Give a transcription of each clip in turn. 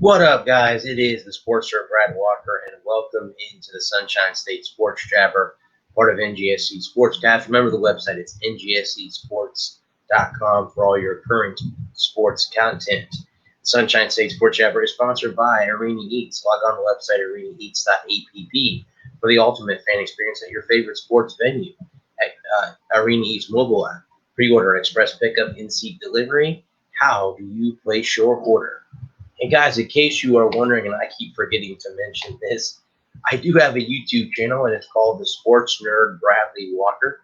What up, guys? It is the Sports Sir Brad Walker, and welcome into the Sunshine State Sports Jabber, part of NGSC Sports. Guys, remember the website. It's ngscsports.com for all your current sports content. The Sunshine State Sports Jabber is sponsored by Arena Eats. Log on the website arenaeats.app for the ultimate fan experience at your favorite sports venue. At Arena Eats mobile app, pre-order, express pickup, in-seat delivery. How do you place your order? And guys, in case you are wondering, and I keep forgetting to mention this, I do have a YouTube channel, and it's called The Sports Nerd Bradley Walker.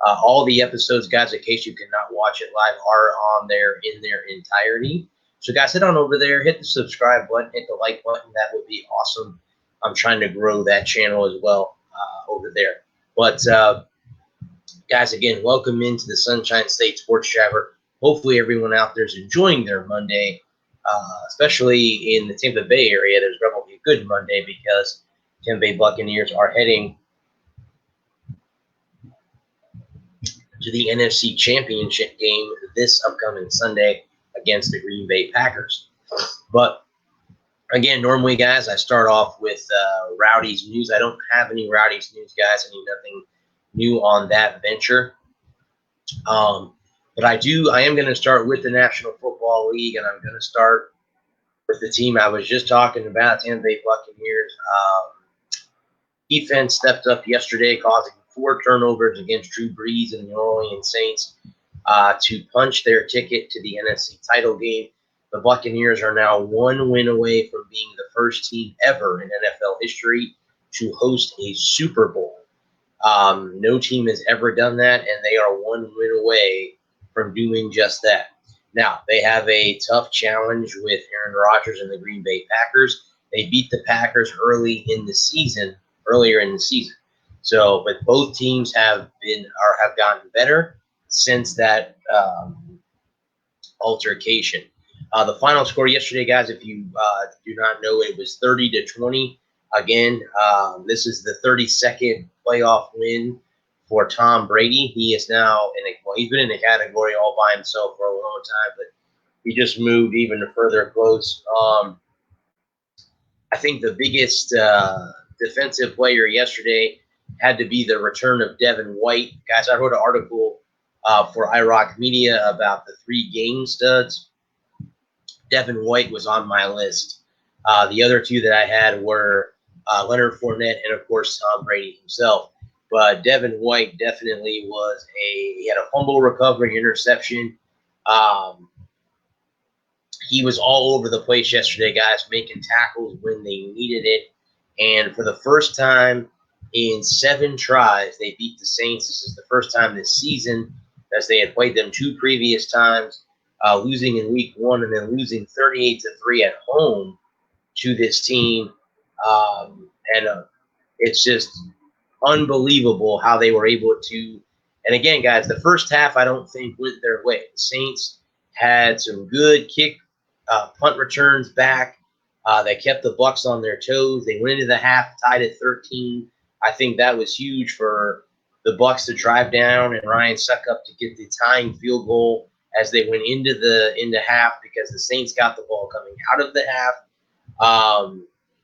All the episodes, guys, in case you cannot watch it live, are on there in their entirety. So, guys, head on over there, hit the subscribe button, hit the like button. That would be awesome. I'm trying to grow that channel as well over there. But, guys, again, welcome into the Sunshine State Sports Jabber. Hopefully everyone out there is enjoying their Monday. Especially in the Tampa Bay area, there's going to be a good Monday because Tampa Bay Buccaneers are heading to the NFC Championship game this upcoming Sunday against the Green Bay Packers. But again, normally, guys, I start off with Rowdy's news. I don't have any Rowdy's news, guys. I need nothing new on that venture. But I am going to start with the National Football League, and I'm going to start with the team I was just talking about, Tampa Bay Buccaneers. Defense stepped up yesterday, causing 4 turnovers against Drew Brees and the New Orleans Saints to punch their ticket to the NFC title game. The Buccaneers are now 1 win away from being the first team ever in NFL history to host a Super Bowl. No team has ever done that, and they are 1 win away from doing just that. Now, they have a tough challenge with Aaron Rodgers and the Green Bay Packers. They beat the Packers earlier in the season. So, but both teams have gotten better since that altercation. The final score yesterday, guys, if you do not know, it was 30-20. Again, this is the 32nd playoff win for Tom Brady. He is now he's been in the category all by himself for a long time, but he just moved even further close. I think the biggest defensive player yesterday had to be the return of Devin White. Guys, I wrote an article for iRock Media about the 3 game studs. Devin White was on my list. The other 2 that I had were Leonard Fournette and, of course, Tom Brady himself. But Devin White definitely he had a fumble recovery, interception. He was all over the place yesterday, guys, making tackles when they needed it. And for the first time in 7 tries, they beat the Saints. This is the first time this season, as they had played them 2 previous times, losing in week 1 and then losing 38-3 at home to this team. It's just unbelievable how they were able to. And again, guys, the first half I don't think went their way. The Saints had some good punt returns back. They kept the Bucs on their toes. They went into the half tied at 13. I think that was huge for the Bucs to drive down and Ryan Succop to get the tying field goal as they went into half because the Saints got the ball coming out of the half.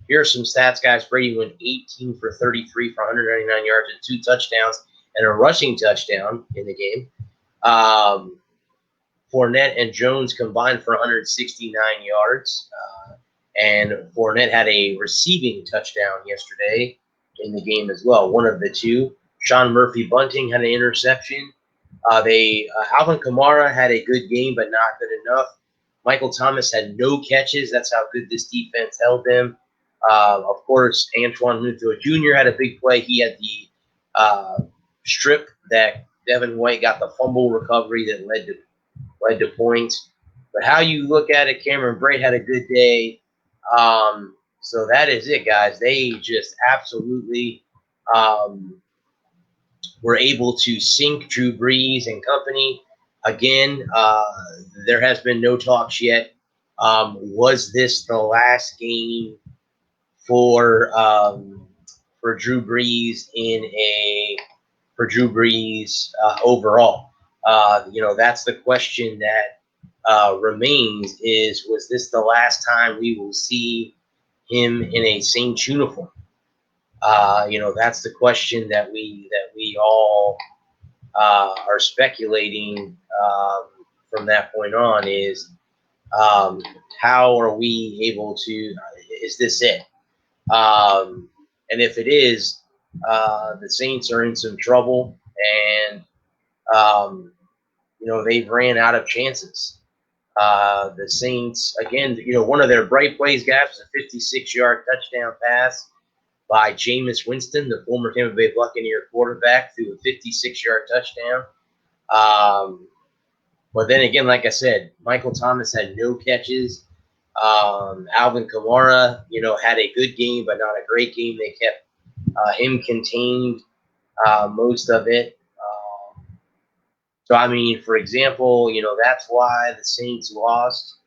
Here are some stats, guys. Brady went 18 for 33 for 199 yards and 2 touchdowns and a rushing touchdown in the game. Fournette and Jones combined for 169 yards. And Fournette had a receiving touchdown yesterday in the game as well, one of the 2. Sean Murphy-Bunting had an interception. Alvin Kamara had a good game, but not good enough. Michael Thomas had no catches. That's how good this defense held them. Of course, Antoine Winfield Jr. had a big play. He had the strip that Devin White got the fumble recovery that led to points. But how you look at it, Cameron Brate had a good day. So that is it, guys. They just absolutely were able to sink Drew Brees and company. Again, there has been no talks yet. Was this the last game for Drew Brees overall? That's the question that remains is, was this the last time we will see him in a Saints uniform? That's the question that we all are speculating from that point on is how are we able to, is this it? And if it is, the Saints are in some trouble, and they've ran out of chances. The Saints, again, one of their bright plays, guys, was a 56-yard touchdown pass by Jameis Winston, the former Tampa Bay Buccaneer quarterback, threw a 56-yard touchdown. But then again, like I said, Michael Thomas had no catches. Alvin Kamara, had a good game, but not a great game. They kept him contained most of it. So, I mean, for example, that's why the Saints lost.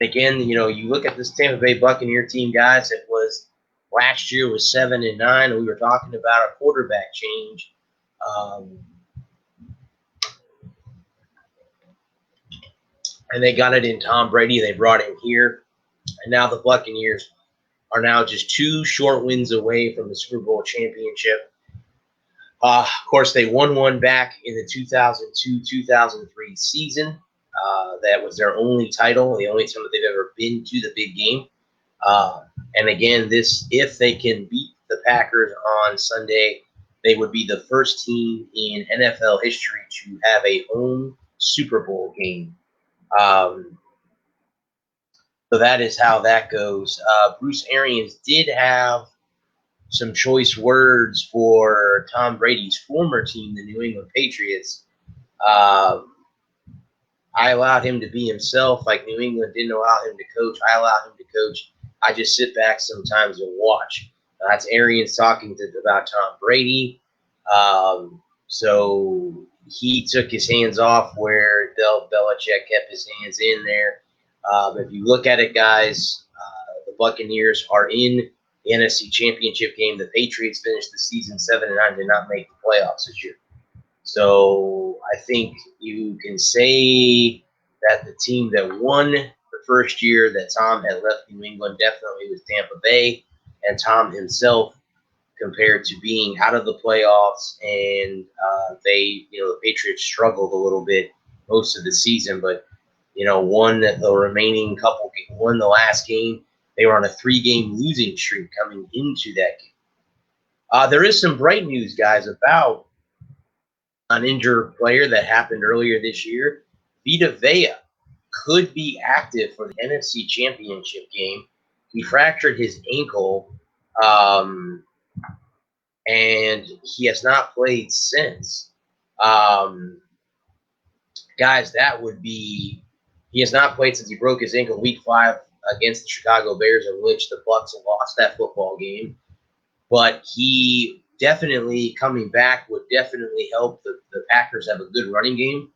Again, you look at this Tampa Bay Buccaneer team, guys. It was last year was 7-9, and we were talking about a quarterback change. And they got it in Tom Brady. They brought him here, and now the Buccaneers are now just 2 short wins away from the Super Bowl championship. Of course, they won one back in the 2002-2003 season. That was their only title, the only time that they've ever been to the big game. And again, if they can beat the Packers on Sunday, they would be the first team in NFL history to have a home Super Bowl game. So that is how that goes. Bruce Arians did have some choice words for Tom Brady's former team, the New England Patriots. I allowed him to be himself, like New England didn't allow him to coach. I allowed him to coach. I just sit back sometimes and watch. That's Arians talking about Tom Brady. So he took his hands off where Belichick kept his hands in there. If you look at it, guys, the Buccaneers are in the NFC Championship game. The Patriots finished the season 7-9, did not make the playoffs this year. So I think you can say that the team that won the first year that Tom had left New England definitely was Tampa Bay, and Tom himself, compared to being out of the playoffs, and the Patriots struggled a little bit most of the season, but won the remaining couple, won the last game. They were on a 3-game losing streak coming into that game. There is some bright news, guys, about an injured player that happened earlier this year. Vita Vea could be active for the NFC Championship game. He fractured his ankle, and he has not played since. Guys, that would be – he has not played since he broke his ankle Week 5 against the Chicago Bears, in which the Bucs lost that football game. But he definitely coming back would definitely help the Packers have a good running game.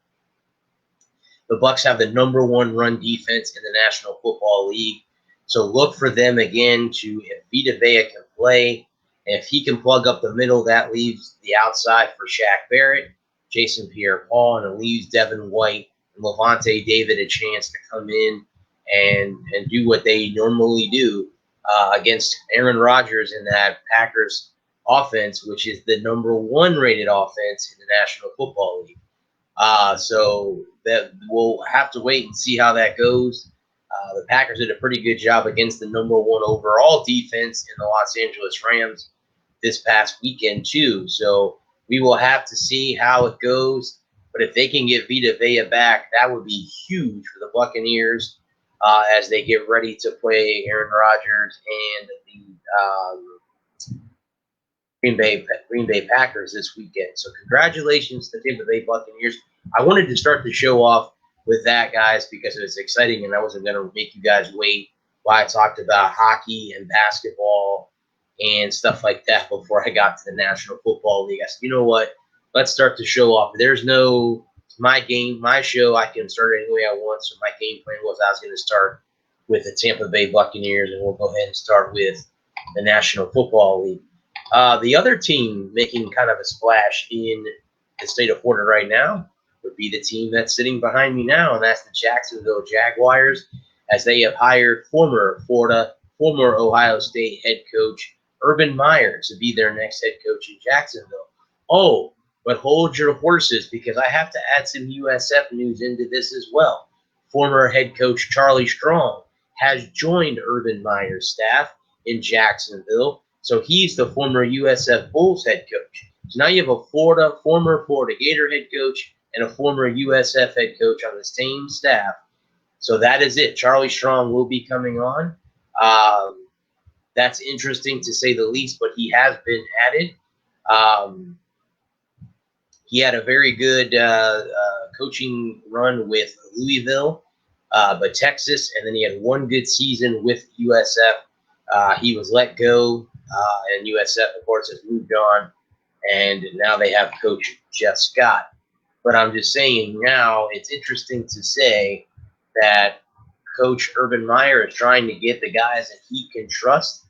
The Bucs have the #1 run defense in the National Football League. So look for them again if Vita Vea can play. And if he can plug up the middle, that leaves the outside for Shaq Barrett, Jason Pierre-Paul, and it leaves Devin White and Levante David a chance to come in and do what they normally do against Aaron Rodgers in that Packers offense, which is the #1 rated offense in the National Football League. So that we'll have to wait and see how that goes. The Packers did a pretty good job against the #1 overall defense in the Los Angeles Rams this past weekend too. So we will have to see how it goes. But if they can get Vita Vea back, that would be huge for the Buccaneers as they get ready to play Aaron Rodgers and the Green Bay Packers this weekend. So congratulations to the Tampa Bay Buccaneers. I wanted to start the show off with that, guys, because it was exciting, and I wasn't going to make you guys wait while I talked about hockey and basketball and stuff like that before I got to the National Football League. I said, you know what? Let's start the show off. There's no my show. I can start it any way I want. So my game plan was I was going to start with the Tampa Bay Buccaneers, and we'll go ahead and start with the National Football League. The other team making kind of a splash in the state of Florida right now would be the team that's sitting behind me now, and that's the Jacksonville Jaguars, as they have hired former Ohio State head coach Urban Meyer to be their next head coach in Jacksonville. Oh, but hold your horses, because I have to add some USF news into this as well. Former head coach Charlie Strong has joined Urban Meyer's staff in Jacksonville, so he's the former USF Bulls head coach. So now you have a former Florida Gator head coach and a former USF head coach on the same staff. So that is it. Charlie Strong will be coming on. That's interesting to say the least, but he has been added. He had a very good coaching run with Louisville, but Texas, and then he had one good season with USF. He was let go, and USF, of course, has moved on, and now they have Coach Jeff Scott. But I'm just saying now it's interesting to say that Coach Urban Meyer is trying to get the guys that he can trust.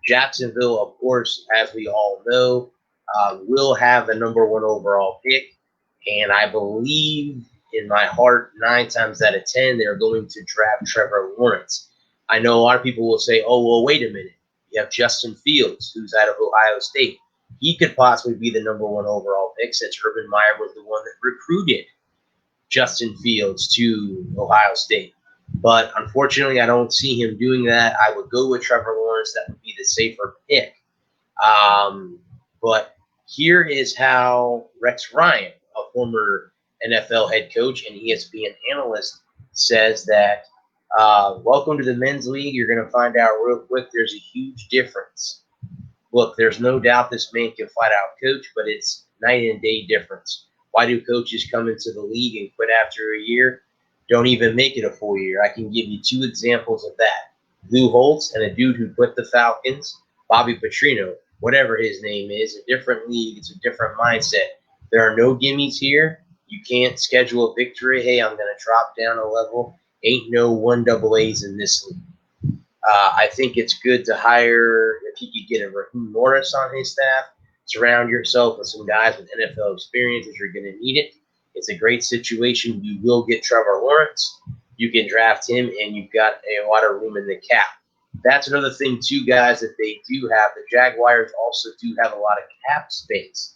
Jacksonville, of course, as we all know, will have the #1 overall pick. And I believe in my heart, 9 times out of 10, they're going to draft Trevor Lawrence. I know a lot of people will say, oh, well, wait a minute. You have Justin Fields, who's out of Ohio State. He could possibly be the #1 overall pick, since Urban Meyer was the one that recruited Justin Fields to Ohio State. But unfortunately, I don't see him doing that. I would go with Trevor Lawrence. That would be the safer pick. But here is how Rex Ryan, a former NFL head coach and ESPN analyst, says that, welcome to the men's league. You're going to find out real quick there's a huge difference. Look, there's no doubt this man can flat out coach, but it's night and day difference. Why do coaches come into the league and quit after a year? Don't even make it a full year. I can give you 2 examples of that. Lou Holtz and a dude who quit the Falcons, Bobby Petrino, whatever his name is, a different league. It's a different mindset. There are no gimmies here. You can't schedule a victory. Hey, I'm going to drop down a level. Ain't no 1 AA's in this league. I think it's good to hire, if you could get a Raheem Morris on his staff, surround yourself with some guys with NFL experience, if you're going to need it. It's a great situation. You will get Trevor Lawrence. You can draft him, and you've got a lot of room in the cap. That's another thing, too, guys, that they do have. The Jaguars also do have a lot of cap space.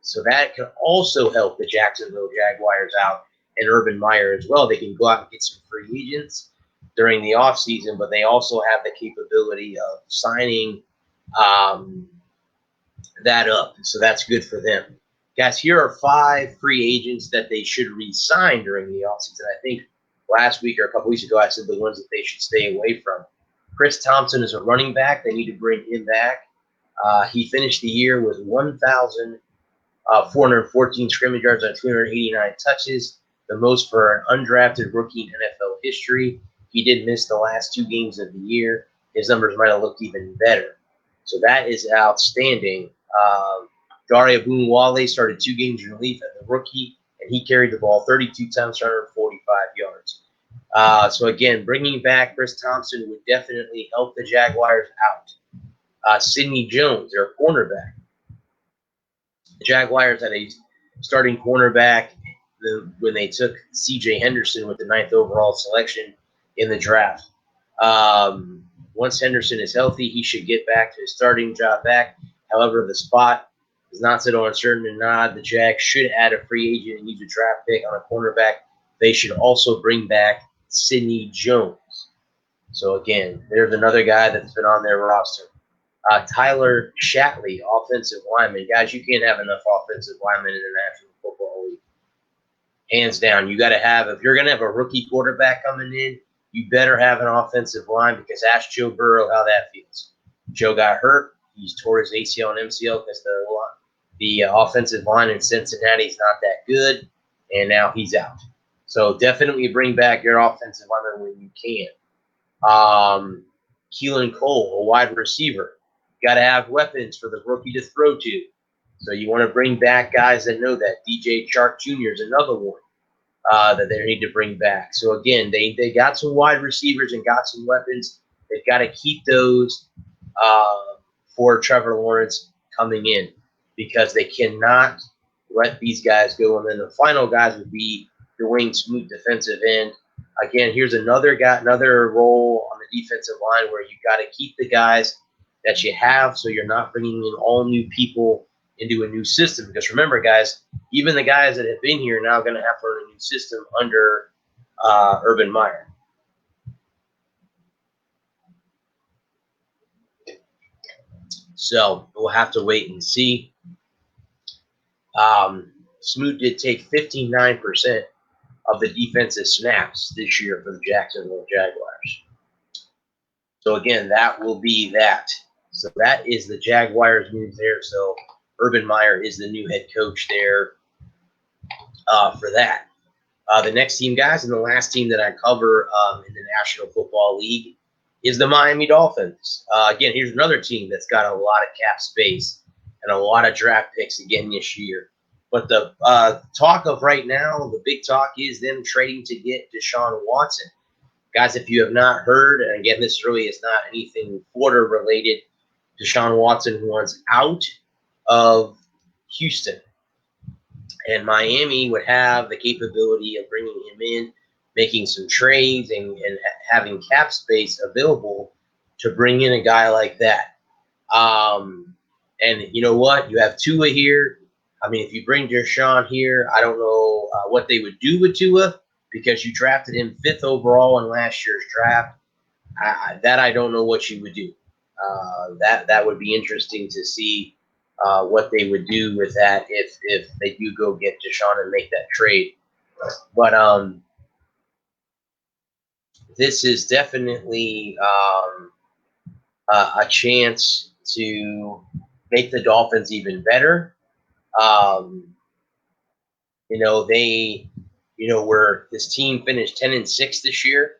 So that can also help the Jacksonville Jaguars out, and Urban Meyer as well. They can go out and get some free agents during the offseason, but they also have the capability of signing that up. So that's good for them. Guys, here are 5 free agents that they should re-sign during the offseason. I think last week or a couple weeks ago, I said the ones that they should stay away from. Chris Thompson is a running back. They need to bring him back. He finished the year with 1,414 scrimmage yards on 289 touches, the most for an undrafted rookie in NFL history. He did miss the last 2 games of the year. His numbers might have looked even better. So that is outstanding. Dare Ogunwale started 2 games in relief as a rookie, and he carried the ball 32 times, 145 yards. So again, bringing back Chris Thompson would definitely help the Jaguars out. Sidney Jones, their cornerback. The Jaguars had a starting cornerback when they took C.J. Henderson with the 9th overall selection in the draft. Once Henderson is healthy, he should get back to his starting job back. However, the spot is not so uncertain and nod. The Jags should add a free agent and use a draft pick on a cornerback. They should also bring back Sidney Jones. So, again, there's another guy that's been on their roster. Tyler Shatley, offensive lineman. Guys, you can't have enough offensive linemen in the National Football League. Hands down. You got to have, if you're going to have a rookie quarterback coming in, you better have an offensive line, because ask Joe Burrow how that feels. Joe got hurt. He's tore his ACL and MCL because the offensive line in Cincinnati is not that good, and now he's out. So definitely bring back your offensive lineman when you can. Keelan Cole, a wide receiver. Got to have weapons for the rookie to throw to. So you want to bring back guys that know that. DJ Chark Jr. is another one that they need to bring back. So, again, they got some wide receivers and got some weapons. They've got to keep those for Trevor Lawrence coming in, because they cannot let these guys go. And then the final guys would be Dwayne Smoot, defensive end. Again, here's another guy, another role on the defensive line where you got to keep the guys that you have, so you're not bringing in all new people into a new system. Because remember, guys, even the guys that have been here are now going to have to learn a new system under Urban Meyer. So we'll have to wait and see. Smoot did take 59% of the defensive snaps this year for the Jacksonville Jaguars. So again, that will be that. So that is the Jaguars move there. So Urban Meyer is the new head coach there for that. The next team, guys, and the last team that I cover in the National Football League is the Miami Dolphins. Again, here's another team that's got a lot of cap space and a lot of draft picks again this year. But the talk of right now, the big talk is them trading to get Deshaun Watson. Guys, if you have not heard, and again, this really is not anything Florida related, Deshaun Watson wants out of Houston. And Miami would have the capability of bringing him in, making some trades, and having cap space available to bring in a guy like that. And you know what? You have Tua here. I mean, if you bring Deshaun here, I don't know what they would do with Tua, because you drafted him 5th overall in last year's draft. I don't know what you would do. That would be interesting to see what they would do with that if they do go get Deshaun and make that trade. But this is definitely a chance to make the Dolphins even better. This team finished 10-6 this year,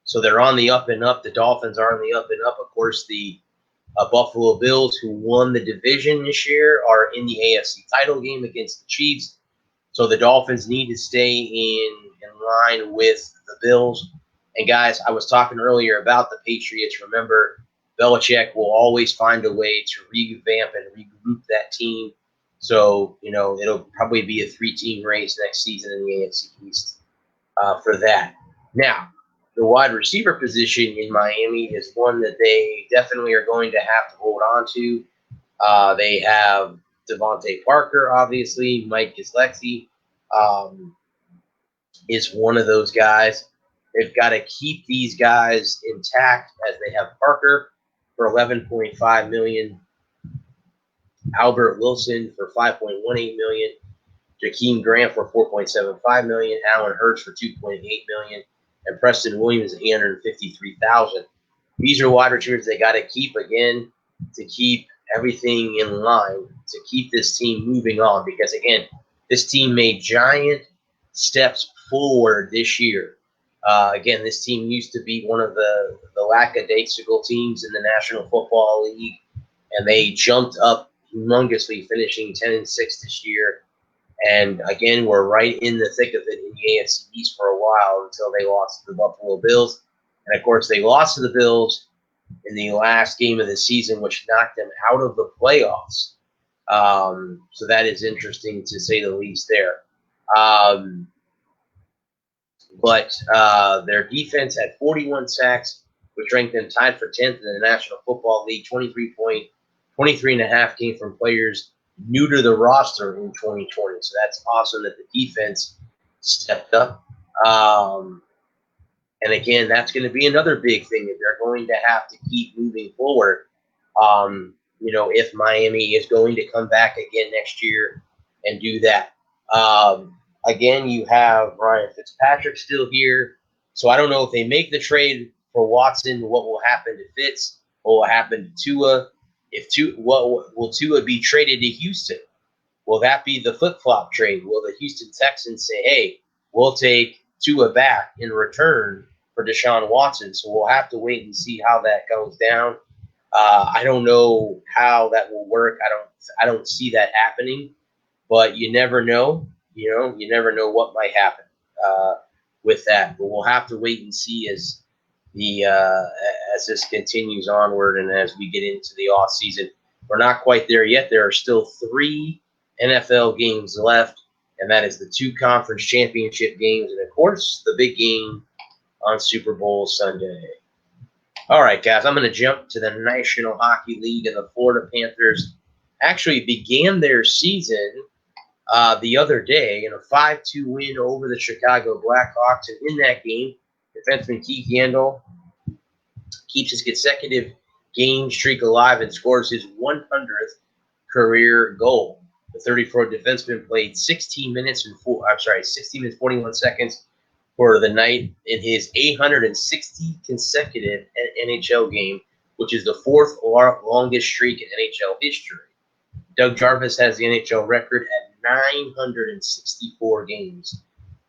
so they're on the up and up. The Dolphins are on the up and up. Of course, the Buffalo Bills, who won the division this year, are in the AFC title game against the Chiefs. So the Dolphins need to stay in line with the Bills. And guys, I was talking earlier about the Patriots. Remember, Belichick will always find a way to revamp and regroup that team. So, it'll probably be a 3-team race next season in the AFC East for that. Now, the wide receiver position in Miami is one that they definitely are going to have to hold on to. They have Devontae Parker, obviously. Mike Gesicki is one of those guys. They've got to keep these guys intact, as they have Parker for $11.5 million, Albert Wilson for $5.18 million, Jakeem Grant for $4.75 million, Allen Hurts for $2.8 million, and Preston Williams $853,000. These are wide receivers they got to keep, again, to keep everything in line, to keep this team moving on. Because again, this team made giant steps forward this year. Again, this team used to be one of the lackadaisical teams in the National Football League, and they jumped up humongously, finishing 10-6 this year. And again, we're right in the thick of it in the AFC East for a while until they lost to the Buffalo Bills. And of course, they lost to the Bills in the last game of the season, which knocked them out of the playoffs. So that is interesting, to say the least there. But their defense had 41 sacks, which ranked them tied for 10th in the National Football League. 23.5 came from players new to the roster in 2020. So that's awesome that the defense stepped up. And again, that's going to be another big thing that they're going to have to keep moving forward. If Miami is going to come back again next year and do that. Again, you have Ryan Fitzpatrick still here. So I don't know if they make the trade for Watson, what will happen to Fitz, what will happen to Tua. What will Tua be traded to Houston? Will that be the flip-flop trade? Will the Houston Texans say, hey, we'll take Tua back in return for Deshaun Watson? So we'll have to wait and see how that goes down. I don't know how that will work. I don't see that happening, but you never know. You never know what might happen with that. But we'll have to wait and see as this continues onward and as we get into the off season. We're not quite there yet. There are still 3 NFL games left, and that is the 2 conference championship games, and of course, the big game on Super Bowl Sunday. All right, guys, I'm going to jump to the National Hockey League, and the Florida Panthers actually began their season the other day in a 5-2 win over the Chicago Blackhawks, and in that game, defenseman Keith Yandle keeps his consecutive game streak alive and scores his 100th career goal. The 34 defenseman played 16 minutes 41 seconds for the night in his 860 consecutive NHL game, which is the 4th longest streak in NHL history. Doug Jarvis has the NHL record at 964 games.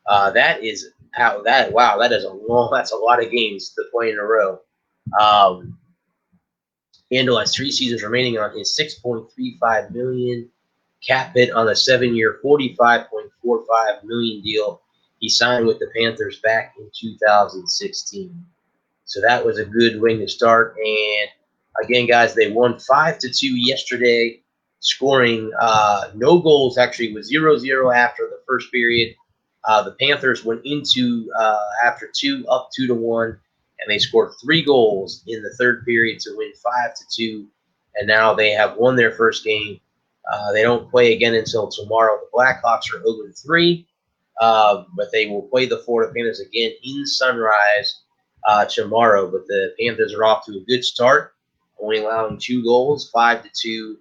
That is that's a lot of games to play in a row. Yandle has 3 seasons remaining on his $6.35 million cap hit on a 7-year, $45.45 million deal he signed with the Panthers back in 2016. So that was a good way to start. And again, guys, they won 5-2 yesterday, scoring no goals. Actually, it was 0-0 after the first period. The Panthers went into after 2 up 2-1, and they scored 3 goals in the third period to win 5-2. And now they have won their first game. They don't play again until tomorrow. The Blackhawks are 0-3, but they will play the Florida Panthers again in Sunrise tomorrow. But the Panthers are off to a good start, only allowing 2 goals, 5-2,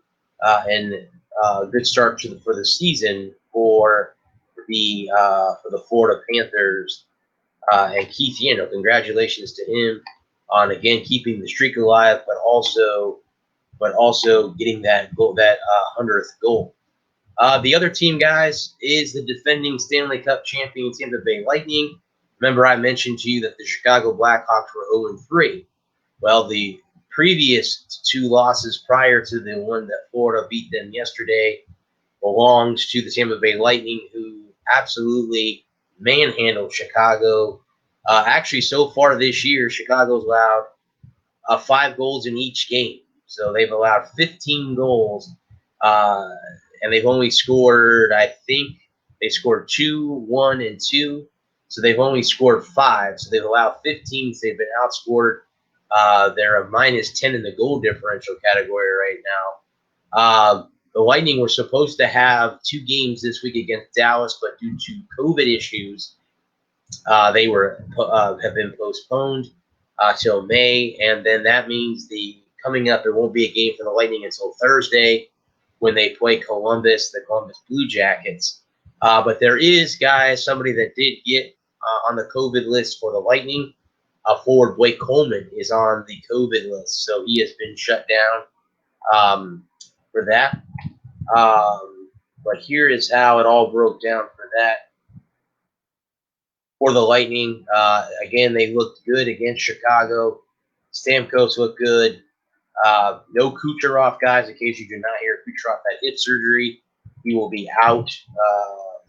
and a good start for the season for the Florida Panthers and Keith Yandle. Congratulations to him on again keeping the streak alive, but also getting that goal, that 100th goal. The other team, guys, is the defending Stanley Cup champion Tampa Bay Lightning. Remember, I mentioned to you that the Chicago Blackhawks were 0-3. Well, the previous 2 losses prior to the one that Florida beat them yesterday belongs to the Tampa Bay Lightning, who absolutely manhandled Chicago. Actually, so far this year, Chicago's allowed 5 goals in each game. So they've allowed 15 goals, and they've only scored, I think, they scored 2, 1, and 2. So they've only scored 5. So they've allowed 15. So they've been outscored. They're a -10 in the goal differential category right now. The Lightning were supposed to have 2 games this week against Dallas, but due to COVID issues, they have been postponed till May, and then that means coming up, there won't be a game for the Lightning until Thursday when they play Columbus, the Columbus Blue Jackets. But there is, guys, somebody that did get on the COVID list for the Lightning. Forward Blake Coleman is on the COVID list, so he has been shut down for that. But here is how it all broke down for that. For the Lightning, again, they looked good against Chicago. Stamkos looked good. No Kucherov, guys. In case you do not hear, Kucherov had hip surgery. He will be out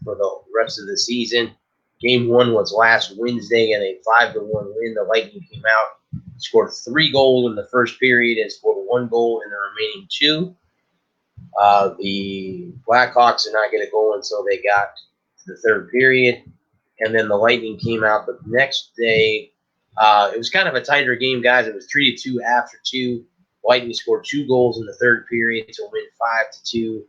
for the rest of the season. Game 1 was last Wednesday in a 5-1 win. The Lightning came out, scored 3 goals in the first period, and scored 1 goal in the remaining 2. The Blackhawks did not get a goal until they got to the third period. And then the Lightning came out the next day. It was kind of a tighter game, guys. It was 3-2 after 2. Lightning scored 2 goals in the third period to win 5-2.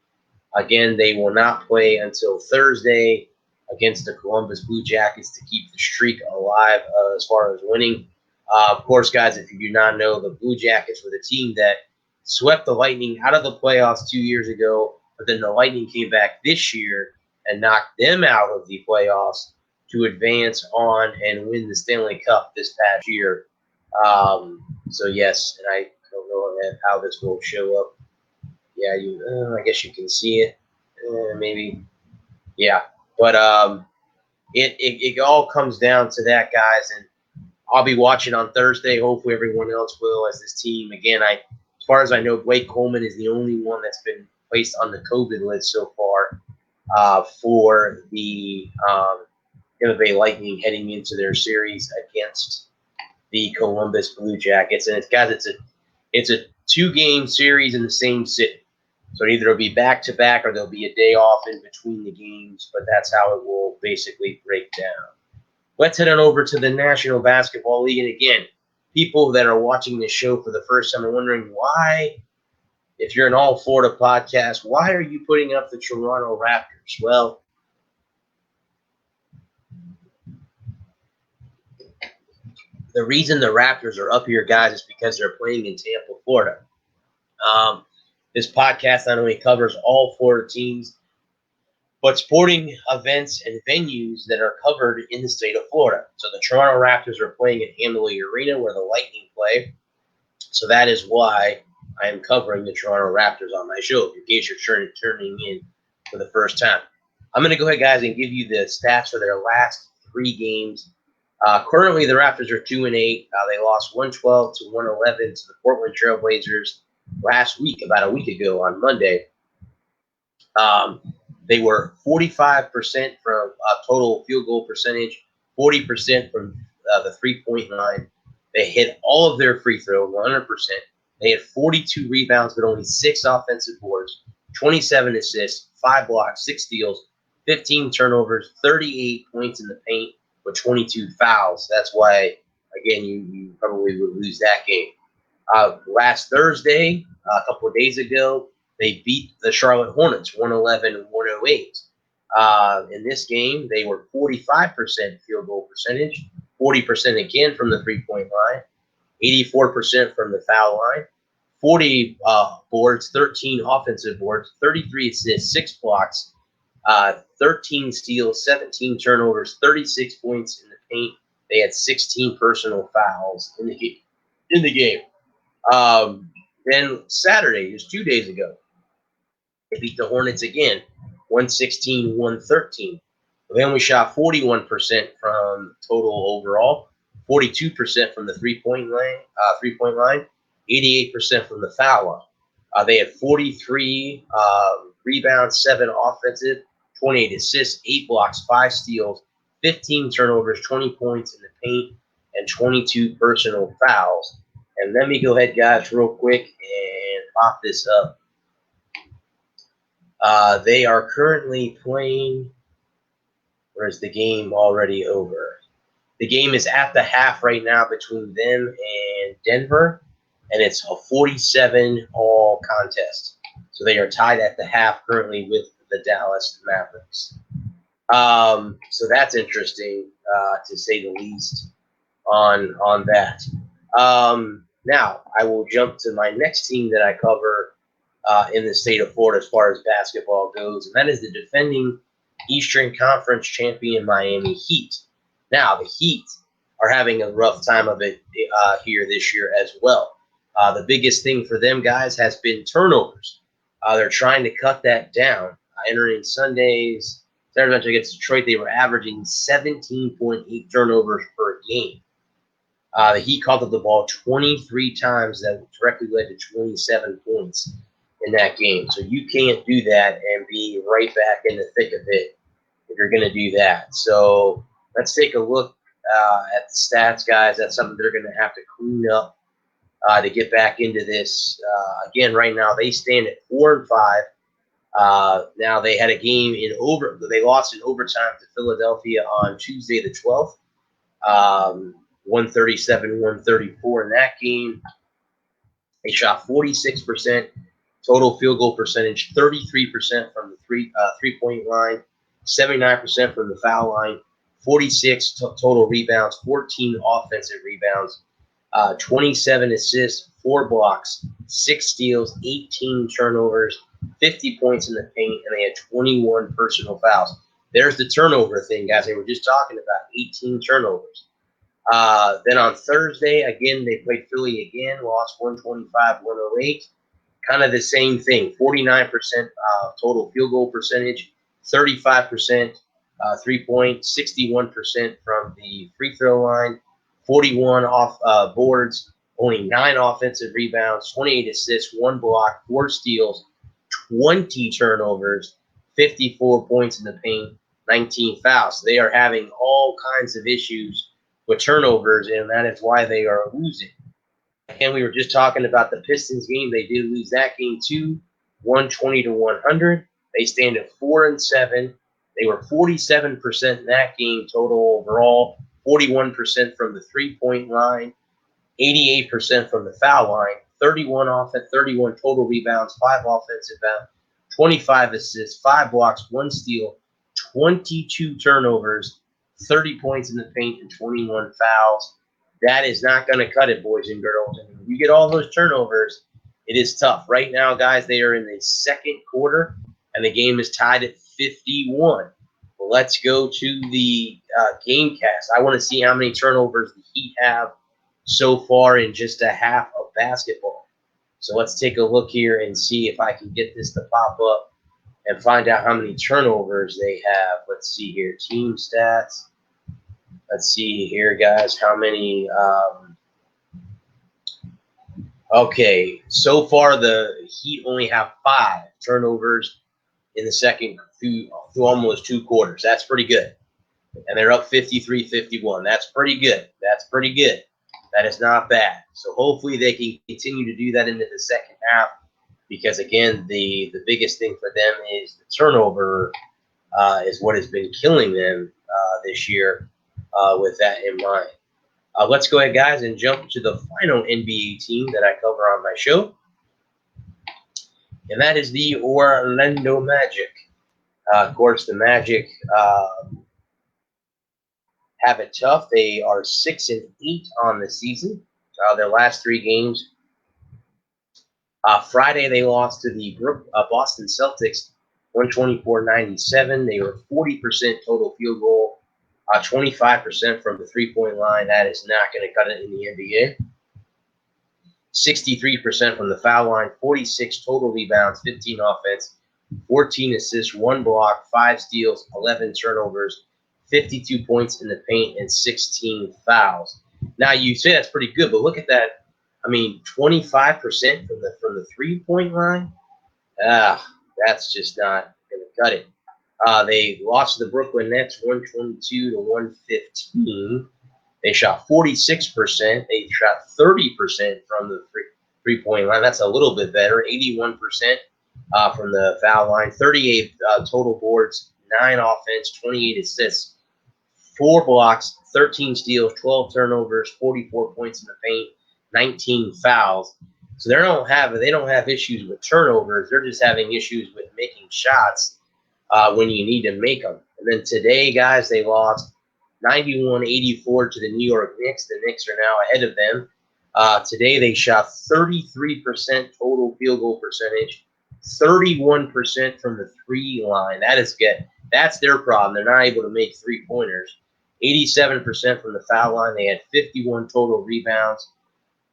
Again, they will not play until Thursday against the Columbus Blue Jackets to keep the streak alive as far as winning. Of course, guys, if you do not know, the Blue Jackets were the team that swept the Lightning out of the playoffs 2 years ago, but then the Lightning came back this year and knocked them out of the playoffs to advance on and win the Stanley Cup this past year. So, yes, and I don't know how this will show up. Yeah, I guess you can see it. Maybe. Yeah. But it all comes down to that, guys. And I'll be watching on Thursday. Hopefully everyone else will as this team. Again, as far as I know, Blake Coleman is the only one that's been placed on the COVID list so far for the Tampa Bay Lightning heading into their series against the Columbus Blue Jackets. And it's a 2-game series in the same city. So either it'll be back-to-back or there'll be a day off in between the games, but that's how it will basically break down. Let's head on over to the National Basketball League. And again, people that are watching this show for the first time are wondering why, if you're an All Florida podcast, why are you putting up the Toronto Raptors? Well, the reason the Raptors are up here, guys, is because they're playing in Tampa, Florida. This podcast not only covers all Florida teams, but sporting events and venues that are covered in the state of Florida. So the Toronto Raptors are playing at Amalie Arena where the Lightning play. So that is why I am covering the Toronto Raptors on my show, in case you're turning in for the first time. I'm going to go ahead, guys, and give you the stats for their last 3 games. Currently, the Raptors are 2-8. They lost 112 to 111 to the Portland Trailblazers last week, about a week ago on Monday. They were 45% from total field goal percentage, 40% from the three-point line. They hit all of their free throw, 100%. They had 42 rebounds, but only 6 offensive boards, 27 assists, 5 blocks, 6 steals, 15 turnovers, 38 points in the paint with 22 fouls. That's why, again, you probably would lose that game. Last Thursday, a couple of days ago, they beat the Charlotte Hornets 111-108. In this game, they were 45% field goal percentage, 40% again from the three-point line, 84% from the foul line, 40 boards, 13 offensive boards, 33 assists, 6 blocks, 13 steals, 17 turnovers, 36 points in the paint. They had 16 personal fouls in the game. Then Saturday, just 2 days ago, they beat the Hornets again, 116-113. They only shot 41% from total overall, 42% from the three-point line, 88% from the foul line. They had 43 rebounds, 7 offensive, 28 assists, 8 blocks, 5 steals, 15 turnovers, 20 points in the paint, and 22 personal fouls. And let me go ahead, guys, real quick and pop this up. They are currently playing, or is the game already over? The game is at the half right now between them and Denver, and it's a 47-all contest. So they are tied at the half currently with the Dallas Mavericks. So that's interesting, to say the least, on that. Now, I will jump to my next team that I cover in the state of Florida as far as basketball goes, and that is the defending Eastern Conference champion Miami Heat. Now, the Heat are having a rough time of it here this year as well. The biggest thing for them, guys, has been turnovers. They're trying to cut that down. Entering Saturday match against Detroit, they were averaging 17.8 turnovers per game. The Heat called up the ball 23 times. That directly led to 27 points in that game. So you can't do that and be right back in the thick of it if you're going to do that. So let's take a look at the stats, guys. That's something they're going to have to clean up to get back into this. Again, right now they stand at 4-5. Now they had a game they lost in overtime to Philadelphia on Tuesday the 12th. 137-134 in that game. They shot 46% total field goal percentage, 33% from the three-point line, 79% from the foul line, 46 total rebounds, 14 offensive rebounds, 27 assists, 4 blocks, 6 steals, 18 turnovers, 50 points in the paint, and they had 21 personal fouls. There's the turnover thing, guys. They were just talking about 18 turnovers. Then on Thursday, again, they played Philly again, lost 125-108. Kind of the same thing, 49% total field goal percentage, 35% three-point, 61% from the free throw line, 41 off boards, only 9 offensive rebounds, 28 assists, 1 block, 4 steals, 20 turnovers, 54 points in the paint, 19 fouls. They are having all kinds of issues with turnovers, and that is why they are losing. And we were just talking about the Pistons game. They did lose that game too. 120 to 100. They stand at 4-7. They were 47% in that game total overall, 41% from the 3-point line, 88% from the foul line, 31 total rebounds, 5 offensive bounds, 25 assists, 5 blocks, 1 steal, 22 turnovers, 30 points in the paint, and 21 fouls. That is not going to cut it, boys and girls. And when you get all those turnovers, it is tough. Right now, guys, they are in the second quarter, and the game is tied at 51. Well, let's go to the game cast. I want to see how many turnovers the Heat have so far in just a half of basketball. So let's take a look here and see if I can get this to pop up and find out how many turnovers they have. Let's see here. Team stats. Let's see here, guys, how many. Okay, so far the Heat only have 5 turnovers in the second through almost 2 quarters. That's pretty good. And they're up 53-51. That's pretty good. That's pretty good. That is not bad. So hopefully they can continue to do that into the second half because, again, the biggest thing for them is the turnover is what has been killing them this year with that in mind. Let's go ahead, guys, and jump to the final NBA team that I cover on my show, and that is the Orlando Magic. Of course, the Magic have it tough. They are 6-8 on the season. Their last 3 games. Friday, they lost to the Boston Celtics, 124-97. They were 40% total field goal, 25% from the 3-point line. That is not going to cut it in the NBA. 63% from the foul line, 46 total rebounds, 15 offense, 14 assists, 1 block, 5 steals, 11 turnovers, 52 points in the paint, and 16 fouls. Now, you say that's pretty good, but look at that. I mean, 25% from the 3-point line. That's just not going to cut it. They lost to the Brooklyn Nets 122-115. They shot 46%. They shot 30% from the 3-point line. That's a little bit better. 81% from the foul line. 38 total boards, 9 offense, 28 assists, 4 blocks, 13 steals, 12 turnovers, 44 points in the paint, 19 fouls. So they don't have issues with turnovers. They're just having issues with making shots when you need to make them. And then today, guys, they lost 91-84 to the New York Knicks. The Knicks are now ahead of them. Today they shot 33% total field goal percentage, 31% from the 3 line. That is good. That's their problem. They're not able to make 3-pointers. 87% from the foul line. They had 51 total rebounds,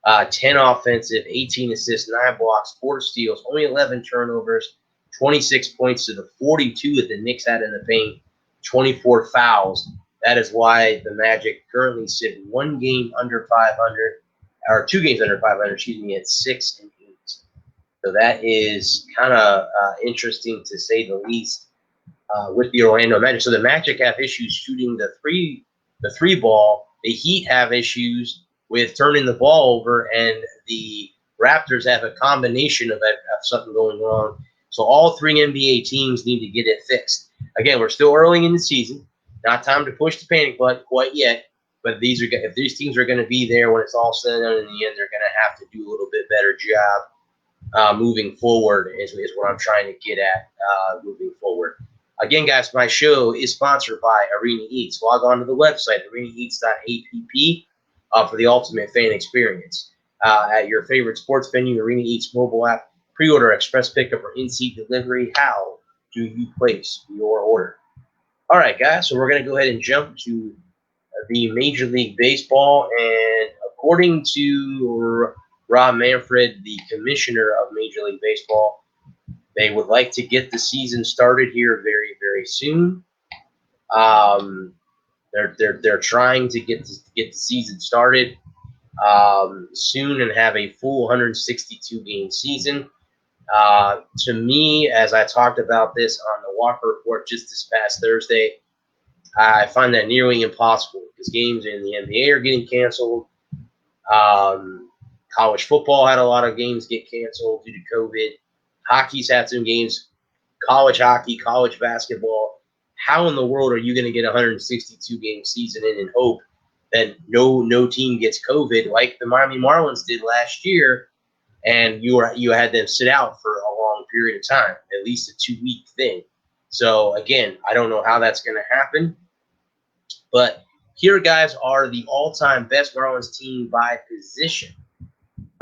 10 offensive, 18 assists, 9 blocks, 4 steals, only 11 turnovers, 26 points to the 42 that the Knicks had in the paint, 24 fouls. That is why the Magic currently sit 1 game under 500, or 2 games under 500, excuse me, at 6-8. So that is kind of interesting to say the least with the Orlando Magic. So the Magic have issues shooting the three ball. The Heat have issues with turning the ball over, and the Raptors have a combination of something going wrong. So all 3 NBA teams need to get it fixed. Again, we're still early in the season. Not time to push the panic button quite yet. But if these teams are going to be there when it's all said and done in the end, they're going to have to do a little bit better job moving forward is what I'm trying to get at moving forward. Again, guys, my show is sponsored by Arena Eats. Log on to the website, arenaeats.app, for the ultimate fan experience. At your favorite sports venue, Arena Eats mobile app, pre-order, express pickup, or in-seat delivery. How do you place your order? All right, guys, so we're going to go ahead and jump to the Major League Baseball. And according to Rob Manfred, the commissioner of Major League Baseball, they would like to get the season started here very, very soon. They're trying to get the season started soon and have a full 162 game season. To me, as I talked about this on the Walker Report just this past Thursday, I find that nearly impossible because games in the NBA are getting canceled. College football had a lot of games get canceled due to COVID. Hockey's had some games, college hockey, college basketball. How in the world are you going to get a 162 game season in and hope that no team gets COVID like the Miami Marlins did last year, and you had them sit out for a long period of time, at least a 2-week thing. So again, I don't know how that's going to happen, but here, guys, are the all-time best Marlins team by position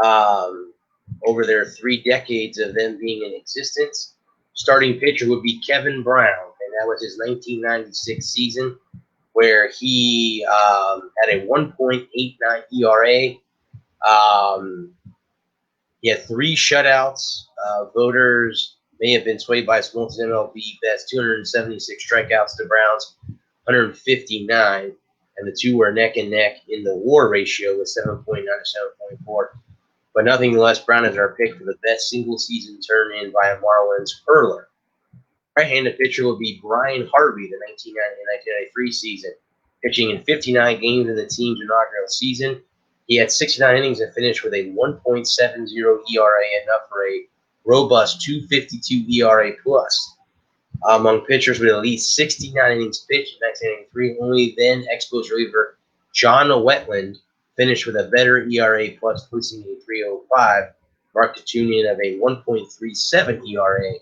over their 3 decades of them being in existence. Starting pitcher would be Kevin Brown, and that was his 1996 season, where he had a 1.89 ERA. He had 3 shutouts. Voters may have been swayed by his multi MLB best 276 strikeouts to Brown's 159, and the two were neck and neck in the WAR ratio with 7.9 to 7.4. But nothing less, Brown is our pick for the best single season turn in by a Marlins hurler. Right-handed pitcher would be Brian Harvey, the 1990-1993 season, pitching in 59 games in the team's inaugural season. He had 69 innings and finished with a 1.70 ERA, enough for a robust 2.52 ERA plus. Among pitchers with at least 69 innings pitched in 1993, only then Expos reliever John Wetland finished with a better ERA plus, posting a 3.05. Mark Tunian of a 1.37 ERA.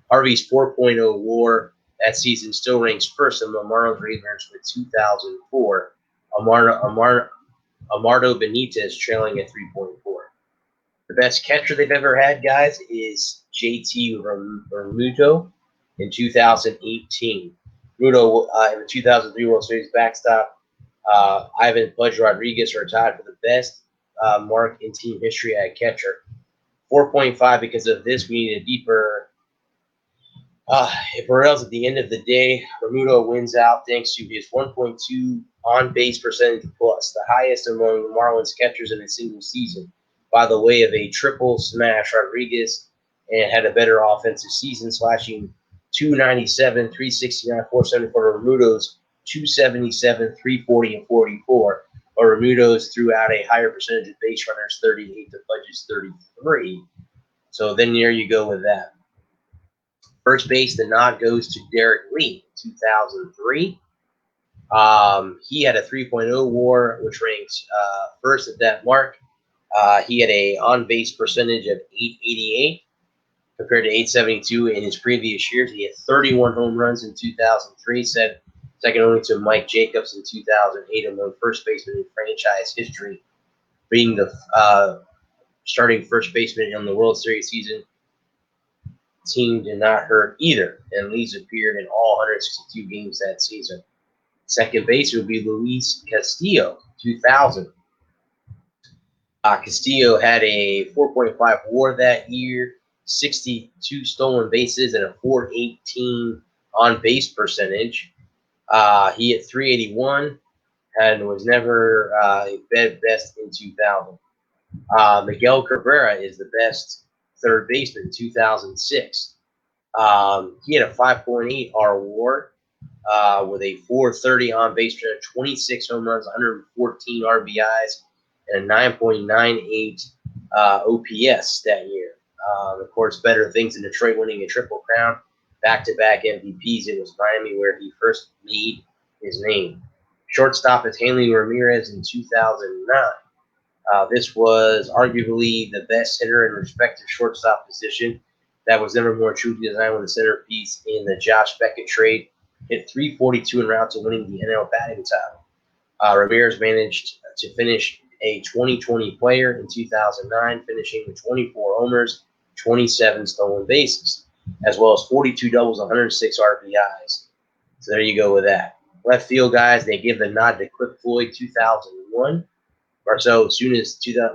Harvey's 4.0 WAR that season still ranks first among Marlins relievers with 2004. Amardo Benitez trailing at 3.4. The best catcher they've ever had, guys, is JT Realmuto in 2018. Realmuto in the 2003 World Series backstop, Ivan Pudge Rodriguez are tied for the best mark in team history at catcher. 4.5 because of this. We need a deeper. If Burrell's at the end of the day, Realmuto wins out thanks to his 1.2 on-base percentage plus, the highest among the Marlins catchers in a single season, by the way of a triple smash. Rodriguez and had a better offensive season, slashing 297, 369, 474. Realmuto's 277, 340, and 44. But Realmuto's threw out a higher percentage of base runners, 38 to Pudge's 33. So then there you go with that. First base, the nod goes to Derek Lee, 2003. He had a 3.0 WAR, which ranks first at that mark. He had a on-base percentage of 888 compared to 872 in his previous years. He had 31 home runs in 2003, second only to Mike Jacobs in 2008, among first basemen in franchise history, being the starting first baseman in the World Series season. Team did not hurt either, and Lee's appeared in all 162 games that season. Second base would be Luis Castillo, 2000. Castillo had a 4.5 WAR that year, 62 stolen bases, and a 418 on-base percentage. He hit 381 and was never best in 2000. Miguel Cabrera is the best third baseman in 2006. He had a 5.8 R WAR with a 430 on base percentage, 26 home runs, 114 RBIs, and a 9.98 OPS that year. Of course, better things in Detroit, winning a Triple Crown, back-to-back MVPs. It was Miami where he first made his name. Shortstop is Hanley Ramirez in 2009. This was arguably the best hitter in respective shortstop position. That was never more truly designed with a centerpiece in the Josh Beckett trade. Hit 342 en route to winning the NL batting title. Ramirez managed to finish a 2020 player in 2009, finishing with 24 homers, 27 stolen bases, as well as 42 doubles, 106 RBIs. So there you go with that. Left field, guys, they give the nod to Cliff Floyd, 2001. Marcell Ozuna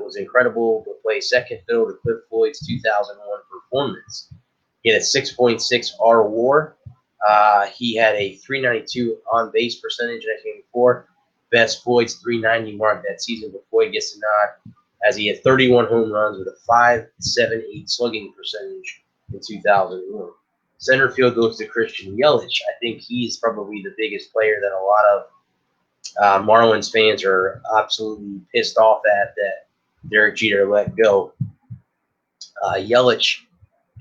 was incredible to play second fiddle to Cliff Floyd's 2001 performance. He had a 6.6 R WAR. He had a 392 on base percentage in 1984. Best Floyd's 390 mark that season before he gets the nod, as he had 31 home runs with a 5.78 slugging percentage in 2001. Center field goes to Christian Yelich. I think he's probably the biggest player that a lot of Marlins fans are absolutely pissed off at that Derek Jeter let go. Yelich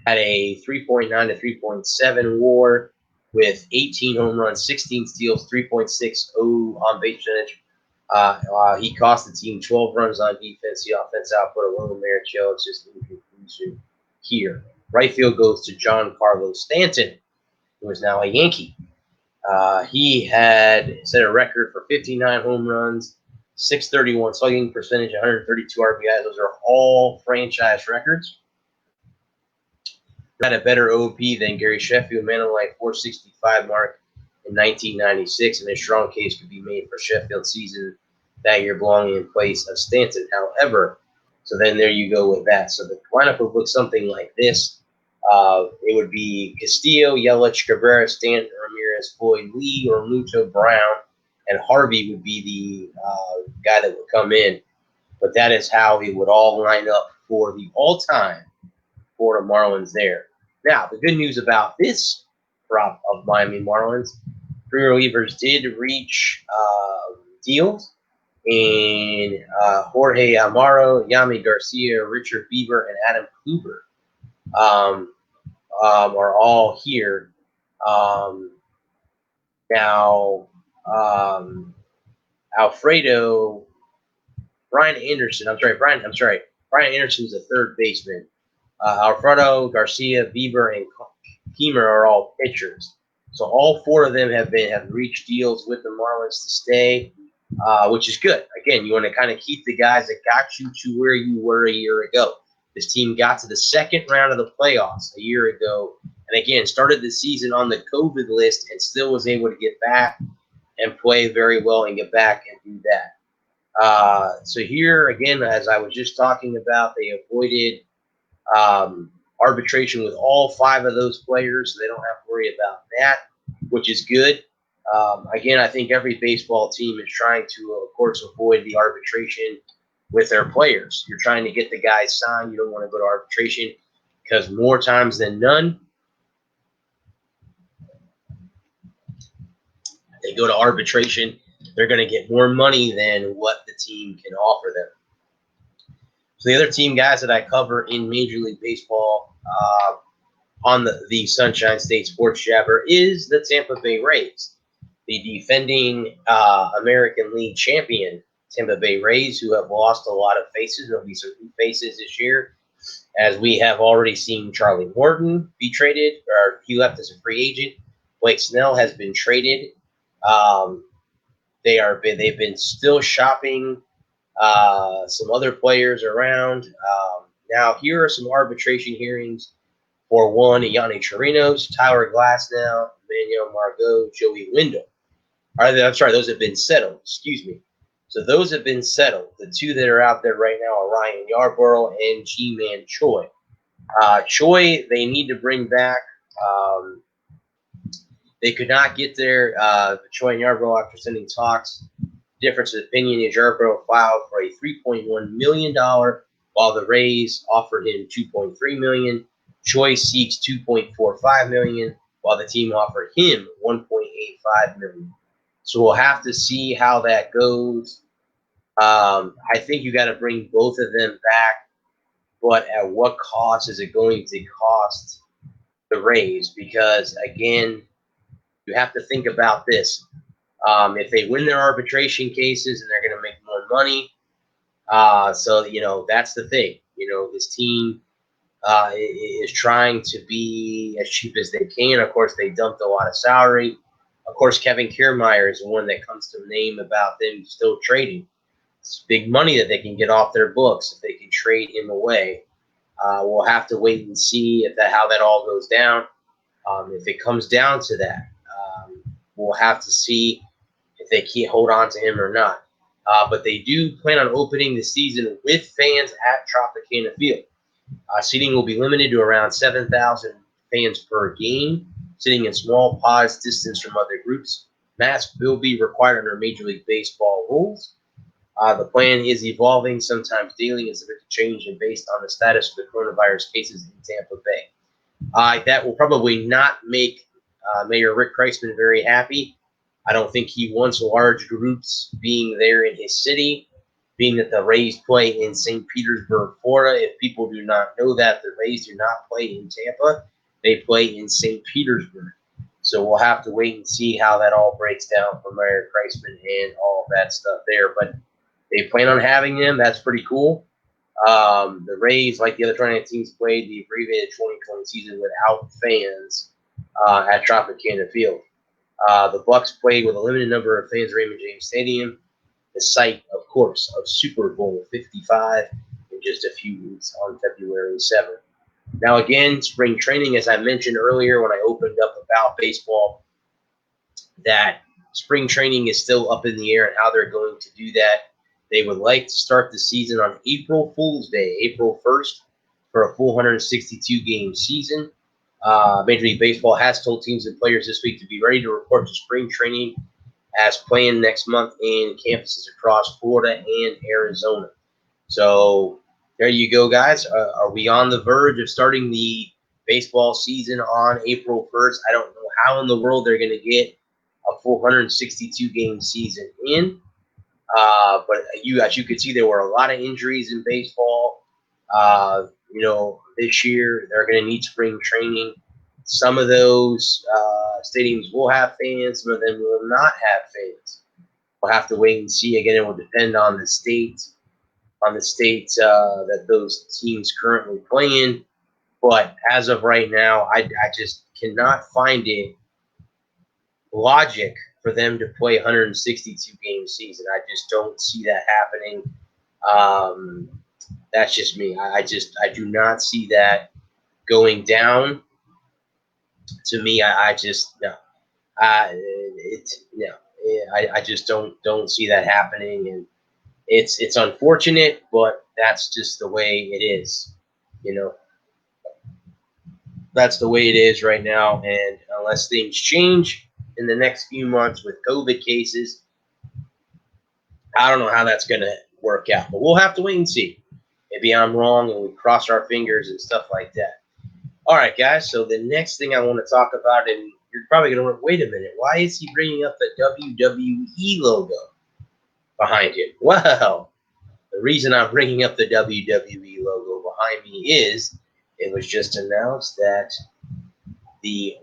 had a 3.9 to 3.7 WAR with 18 home runs, 16 steals, 3.60 on base percentage. He cost the team 12 runs on defense. The offense output alone there, Joe. It's just in conclusion here. Right field goes to Giancarlo Stanton, who is now a Yankee. He had set a record for 59 home runs, 631 slugging percentage, 132 RBIs. Those are all franchise records. Had a better OP than Gary Sheffield, man, on like 465 mark in 1996, and a strong case could be made for Sheffield's season that year belonging in place of Stanton. However, so then there you go with that. So the lineup would look something like this. It would be Castillo, Yelich, Cabrera, Stanton, Ramirez, Floyd, Lee, or Muto, Brown, and Harvey would be the guy that would come in. But that is how it would all line up for the all-time Florida Marlins there. Now, the good news about this crop of Miami Marlins, three relievers did reach deals in Jorge Amaro, Yami Garcia, Richard Bieber, and Adam Kluber are all here. Now, Brian Anderson is a third baseman. Alfredo, Garcia, Bieber, and Kiemer are all pitchers. So all four of them have reached deals with the Marlins to stay, which is good. Again, you want to kind of keep the guys that got you to where you were a year ago. This team got to the second round of the playoffs a year ago, and again, started the season on the COVID list and still was able to get back and play very well and get back and do that. So here, again, as I was just talking about, they avoided arbitration with all five of those players, so they don't have to worry about that, which is good. Again, I think every baseball team is trying to, of course, avoid the arbitration with their players. You're trying to get the guys signed. You don't want to go to arbitration because more times than none, they go to arbitration, they're going to get more money than what the team can offer them. So the other team, guys, that I cover in Major League Baseball on the Sunshine State Sports Jabber is the Tampa Bay Rays, the defending American League champion Tampa Bay Rays, who have lost a lot of faces. There'll be some new faces this year, as we have already seen Charlie Morton be traded, or he left as a free agent. Blake Snell has been traded. They've been still shopping some other players around. Now, here are some arbitration hearings for one: Yanni Chirinos, Tyler Glasnow, Manuel Margot, Joey Wendell. Those have been settled. Excuse me. So those have been settled. The two that are out there right now are Ryan Yarborough and Ji-Man Choi. Choi, they need to bring back. They could not get there. Choi and Yarborough, after sending talks, difference of opinion is Yarborough filed for a $3.1 million, while the Rays offered him $2.3 million. Choi seeks $2.45 million, while the team offered him $1.85 million. So we'll have to see how that goes. I think you got to bring both of them back, but at what cost is it going to cost the Rays? Because, again, you have to think about this. If they win their arbitration cases and they're going to make more money, so, that's the thing. This team is trying to be as cheap as they can. Of course, they dumped a lot of salary. Of course, Kevin Kiermaier is the one that comes to name about them still trading. It's big money that they can get off their books if they can trade him away. We'll have to wait and see how that all goes down. If it comes down to that, we'll have to see if they can't hold on to him or not. But they do plan on opening the season with fans at Tropicana Field. Seating will be limited to around 7,000 fans per game, sitting in small pods distance from other groups. Masks will be required under Major League Baseball rules. The plan is evolving, sometimes daily, and subject to change and based on the status of the coronavirus cases in Tampa Bay. That will probably not make Mayor Rick Kreisman very happy. I don't think he wants large groups being there in his city. being that the Rays play in St. Petersburg, Florida. If people do not know that, the Rays do not play in Tampa. They play in St. Petersburg. So we'll have to wait and see how that all breaks down for Mayor Kreisman and all of that stuff there. But they plan on having them. That's pretty cool. The Rays, like the other 29 teams, played the abbreviated 2020 season without fans at Tropicana Field. The Bucks played with a limited number of fans at Raymond James Stadium, the site, of course, of Super Bowl 55 in just a few weeks on February 7th. Now, again, spring training, as I mentioned earlier when I opened up about baseball, that spring training is still up in the air and how they're going to do that. They would like to start the season on April Fool's Day, April 1st, for a full 162-game season. Major League Baseball has told teams and players this week to be ready to report to spring training as planned next month in campuses across Florida and Arizona. So there you go, guys. Are we on the verge of starting the baseball season on April 1st? I don't know how in the world they're going to get a full 162-game season in. But as you could see, there were a lot of injuries in baseball. This year they're going to need spring training. Some of those stadiums will have fans, some of them will not have fans. We'll have to wait and see. Again, it will depend on the state, that those teams currently play in. But as of right now, I just cannot find it logic for them to play 162 game season. I just don't see that happening. That's just me. I do not see that going down. To me, I just no. I just don't see that happening, and it's unfortunate, but that's just the way it is. That's the way it is right now, and unless things change in the next few months with COVID cases, I don't know how that's going to work out. But we'll have to wait and see. Maybe I'm wrong, and we cross our fingers and stuff like that. All right, guys, so the next thing I want to talk about, and you're probably going to wait a minute, why is he bringing up the WWE logo behind him? Well, the reason I'm bringing up the WWE logo behind me is it was just announced that the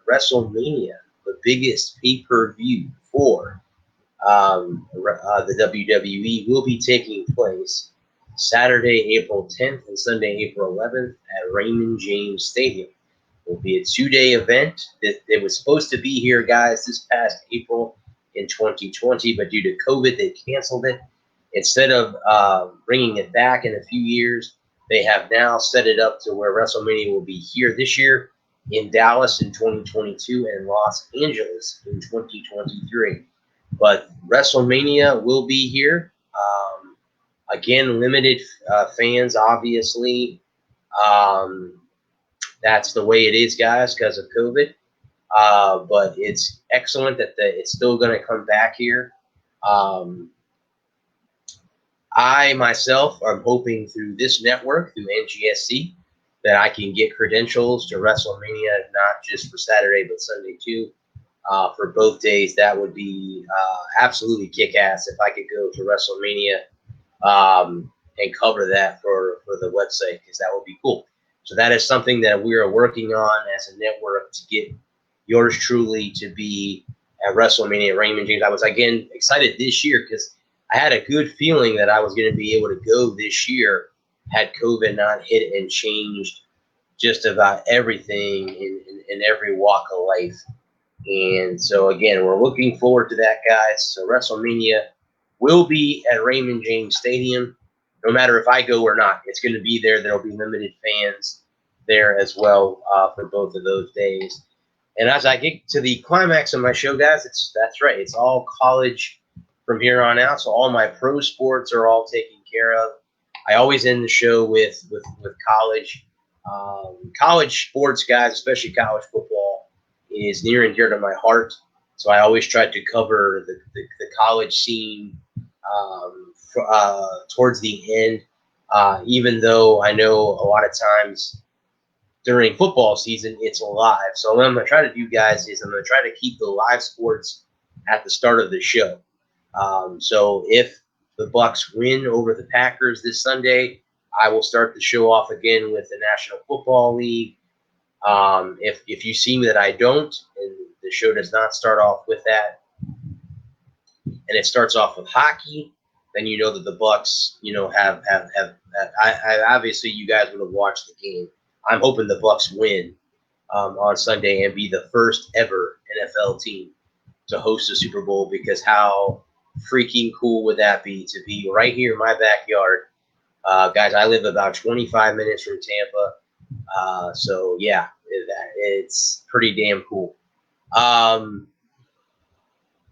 WrestleMania, the biggest pay-per-view for the WWE, will be taking place Saturday, April 10th and Sunday, April 11th at Raymond James Stadium. It will be a 2-day event. It was supposed to be here, guys, this past April in 2020, but due to COVID, they canceled it. Instead of bringing it back in a few years, they have now set it up to where WrestleMania will be here this year, in Dallas in 2022, and Los Angeles in 2023. But WrestleMania will be here. Again, limited fans, obviously. That's the way it is, guys, because of COVID. But it's excellent that it's still going to come back here. I myself am hoping through this network, through NGSC, that I can get credentials to WrestleMania, not just for Saturday, but Sunday too. For both days, that would be absolutely kick-ass if I could go to WrestleMania and cover that for the website, because that would be cool. So that is something that we are working on as a network to get yours truly to be at WrestleMania Raymond James. I was, again, excited this year because I had a good feeling that I was going to be able to go this year had COVID not hit and changed just about everything in every walk of life. And so, again, we're looking forward to that, guys. So WrestleMania will be at Raymond James Stadium. No matter if I go or not, it's going to be there. There will be limited fans there as well for both of those days. And as I get to the climax of my show, guys, that's right. It's all college from here on out. So all my pro sports are all taken care of. I always end the show with college. College sports, guys, especially college football, is near and dear to my heart. So I always try to cover the college scene towards the end, even though I know a lot of times during football season it's live. So what I'm going to try to do, guys, is I'm going to try to keep the live sports at the start of the show. So if the Bucks win over the Packers this Sunday, I will start the show off again with the National Football League. If you see that I don't, and the show does not start off with that, and it starts off with hockey, then you know that the Bucks, have. I obviously you guys would have watched the game. I'm hoping the Bucks win on Sunday and be the first ever NFL team to host a Super Bowl, because how freaking cool would that be to be right here in my backyard? Guys, I live about 25 minutes from Tampa. So, yeah, it's pretty damn cool.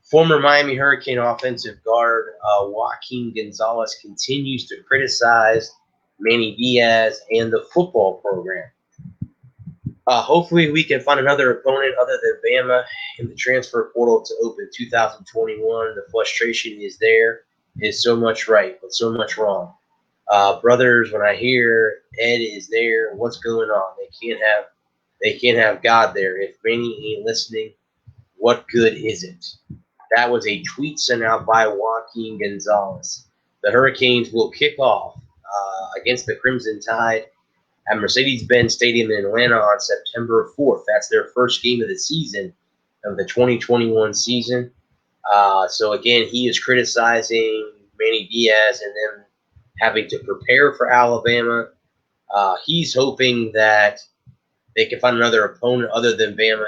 Former Miami Hurricane offensive guard Joaquin Gonzalez continues to criticize Manny Diaz and the football program. Hopefully we can find another opponent other than Bama in the transfer portal to open 2021. The frustration is there. Is so much right, but so much wrong. Brothers, when I hear Ed is there, what's going on? They can't have God there. If Manny ain't listening, what good is it? That was a tweet sent out by Joaquin Gonzalez. The Hurricanes will kick off against the Crimson Tide at Mercedes-Benz Stadium in Atlanta on September 4th. That's their first game of the season, of the 2021 season. So, again, he is criticizing Manny Diaz and them having to prepare for Alabama. He's hoping that they can find another opponent other than Bama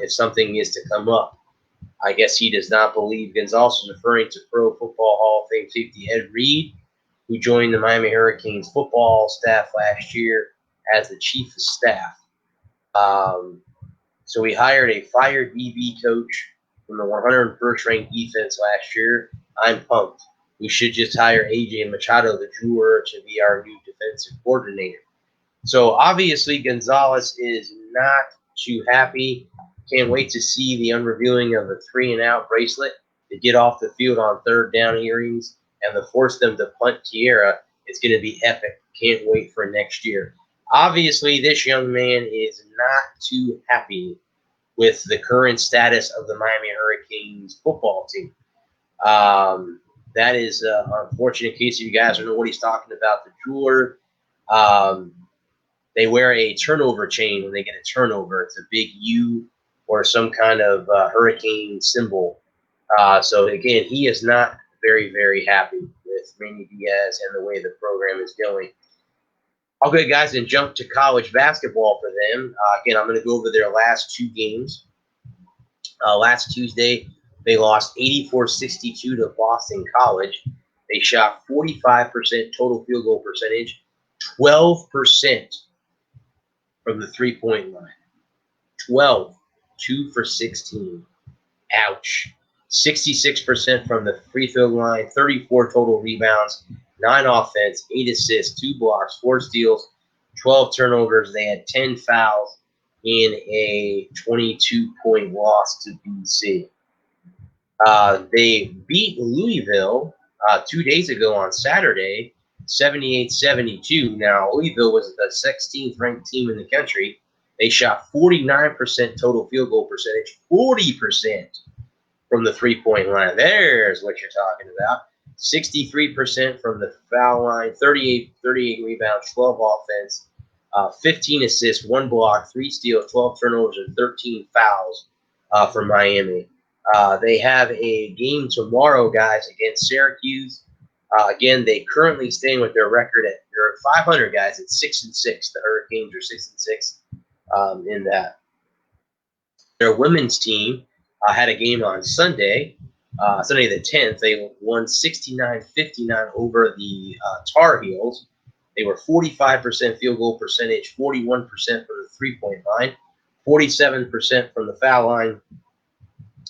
if something is to come up. I guess he does not believe. Gonzalez is referring to Pro Football Hall of Fame safety Ed Reed, who joined the Miami Hurricanes football staff last year as the chief of staff. So we hired a fired DB coach from the 101st ranked defense last year. I'm pumped. We should just hire AJ Machado, the jeweler, to be our new defensive coordinator. So obviously Gonzalez is not too happy. Can't wait to see the unrevealing of the 3-and-out bracelet to get off the field on third down earrings and to force them to punt Tierra. It's going to be epic. Can't wait for next year. Obviously, this young man is not too happy with the current status of the Miami Hurricanes football team. That is unfortunate. In case you guys don't know what he's talking about, the jeweler, they wear a turnover chain when they get a turnover. It's a big U or some kind of hurricane symbol. So, again, he is not very, very happy with Manny Diaz and the way the program is going. Okay, guys, and jump to college basketball for them. Again, I'm going to go over their last two games. Last Tuesday, they lost 84-62 to Boston College. They shot 45% total field goal percentage, 12% from the three-point line. 12, 2 for 16. Ouch. 66% from the free throw line, 34 total rebounds, 9 offense, 8 assists, 2 blocks, 4 steals, 12 turnovers. They had 10 fouls in a 22-point loss to BC. They beat Louisville 2 days ago on Saturday, 78-72. Now, Louisville was the 16th ranked team in the country. They shot 49% total field goal percentage, 40% from the three-point line. There's what you're talking about. 63% from the foul line, 38 rebounds, 12 offense, 15 assists, 1 block, 3 steals, 12 turnovers, and 13 fouls for Miami. They have a game tomorrow, guys, against Syracuse. Again, they currently stand with their record at they're at 500, guys. It's 6-6. The Hurricanes are 6-6 in that. Their women's team had a game on Sunday, Sunday the 10th. They won 69-59 over the Tar Heels. They were 45% field goal percentage, 41% from the three-point line, 47% from the foul line,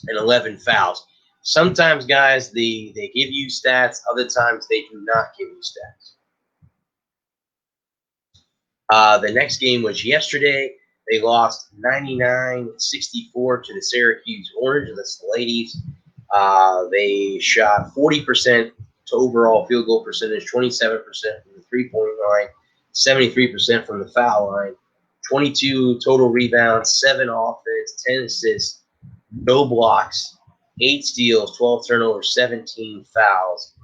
and 11 fouls. Sometimes, guys, they give you stats. Other times, they do not give you stats. The next game was yesterday. They lost 99-64 to the Syracuse Orange. That's the ladies. They shot 40% to overall field goal percentage, 27% from the three-point line, 73% from the foul line, 22 total rebounds, 7 offense, 10 assists, no blocks. 8 steals, 12 turnovers, 17 fouls.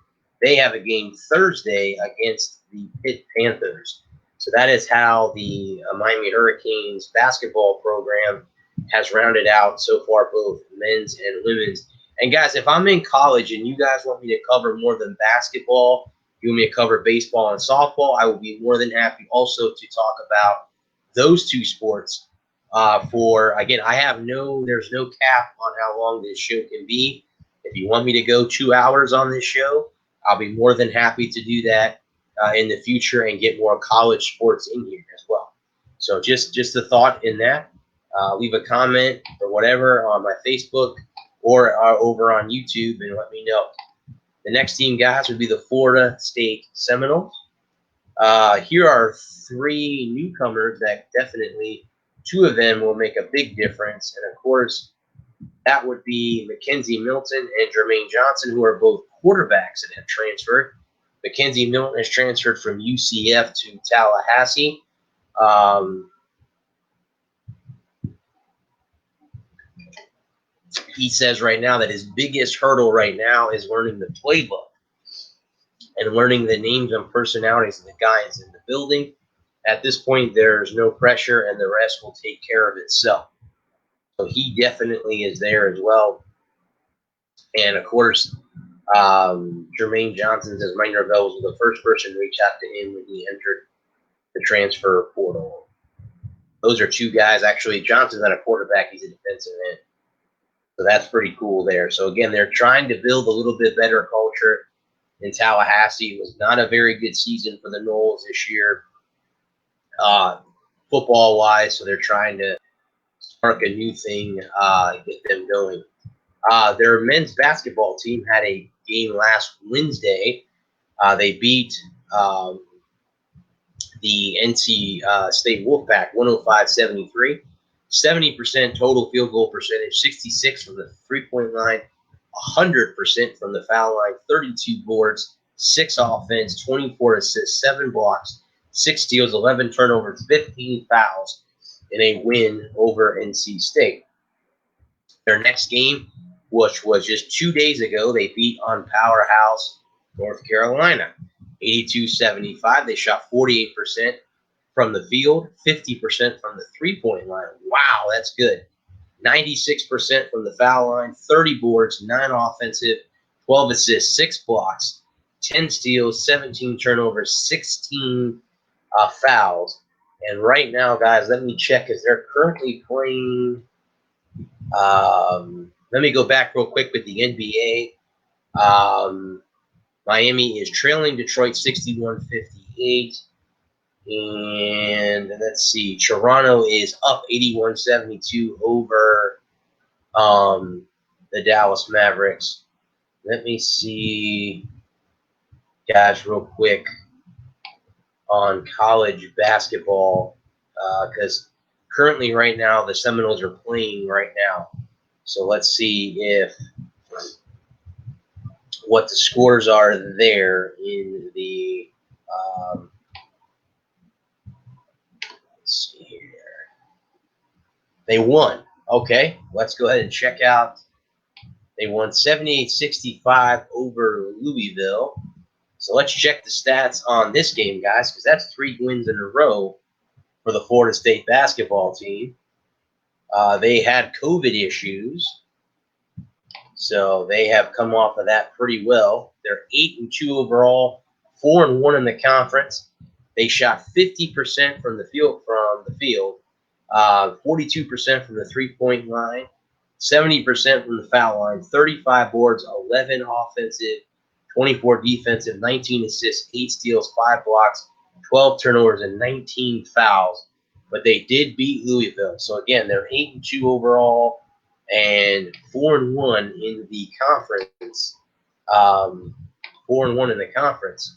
They have a game Thursday against the Pitt Panthers. So that is how the Miami Hurricanes basketball program has rounded out so far, both men's and women's. And guys, if I'm in college and you guys want me to cover more than basketball, you want me to cover baseball and softball, I will be more than happy also to talk about those two sports. Again, there's no cap on how long this show can be. If you want me to go 2 hours on this show, I'll be more than happy to do that in the future and get more college sports in here as well. So just a thought in that. Leave a comment or whatever on my Facebook or over on YouTube and let me know. The next team, guys, would be the Florida State Seminoles. Here are 3 newcomers that definitely, 2 of them will make a big difference. And, of course, that would be Mackenzie Milton and Jermaine Johnson, who are both quarterbacks that have transferred. Mackenzie Milton has transferred from UCF to Tallahassee. He says right now that his biggest hurdle right now is learning the playbook and learning the names and personalities of the guys in the building. At this point, there's no pressure, and the rest will take care of itself. So he definitely is there as well. And, of course, Jermaine Johnson says Mike Norvell was the first person to reach out to him when he entered the transfer portal. Those are 2 guys. Actually, Johnson's not a quarterback. He's a defensive end. So that's pretty cool there. So, again, they're trying to build a little bit better culture in Tallahassee. It was not a very good season for the Noles this year, football-wise. So they're trying to spark a new thing, get them going. Their men's basketball team had a game last Wednesday. They beat the NC State Wolfpack 105-73. 70% total field goal percentage, 66 from the three-point line, 100% from the foul line, 32 boards, 6 offense, 24 assists, 7 blocks, 6 steals, 11 turnovers, 15 fouls in a win over NC State. Their next game, which was just 2 days ago, they beat on Powerhouse North Carolina 82-75. They shot 48% from the field, 50% from the three-point line. Wow, that's good. 96% from the foul line, 30 boards, 9 offensive, 12 assists, 6 blocks, 10 steals, 17 turnovers, 16 fouls. And right now, guys, let me check because they're currently playing. Let me go back real quick with the NBA. Miami is trailing Detroit 61-58. And let's see, Toronto is up 81-72 over the Dallas Mavericks. Let me see, guys, real quick on college basketball because currently right now the Seminoles are playing right now. So let's see what the scores are there in the let's see here. They won. Okay, let's go ahead and check out. They won 78-65 over Louisville. So let's check the stats on this game, guys, because that's 3 wins in a row for the Florida State basketball team. They had COVID issues, so they have come off of that pretty well. They're 8-2 overall, 4-1 in the conference. They shot 50% from the field, 42% from the three-point line, 70% from the foul line, 35 boards, 11 offensive, 24 defensive, 19 assists, 8 steals, 5 blocks, 12 turnovers, and 19 fouls. But they did beat Louisville. So, again, they're 8-2 overall and 4-1 in the conference. 4-1 in the conference.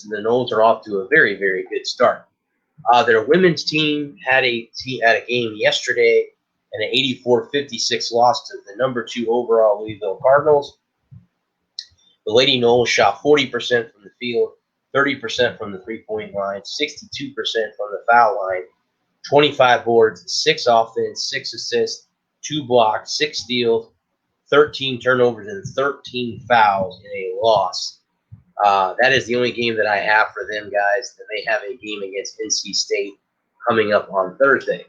The Noles are off to a very, very good start. Their women's team had a game yesterday, and an 84-56 loss to the number 2 overall Louisville Cardinals. The Lady Noles shot 40% from the field, 30% from the three-point line, 62% from the foul line, 25 boards, 6 offense, 6 assists, 2 blocks, 6 steals, 13 turnovers and 13 fouls in a loss. That is the only game that I have for them, guys. And they have a game against NC State coming up on Thursday.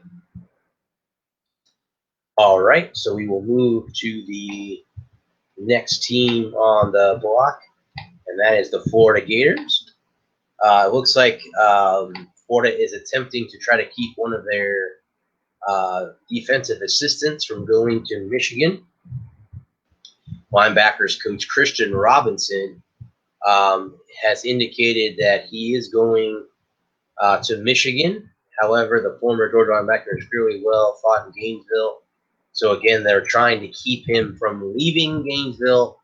All right, so we will move to the next team on the block, and that is the Florida Gators. It looks like Florida is attempting to try to keep one of their defensive assistants from going to Michigan. Linebackers coach Christian Robinson has indicated that he is going to Michigan. However, the former Georgia linebacker is fairly well fought in Gainesville. So, again, they're trying to keep him from leaving Gainesville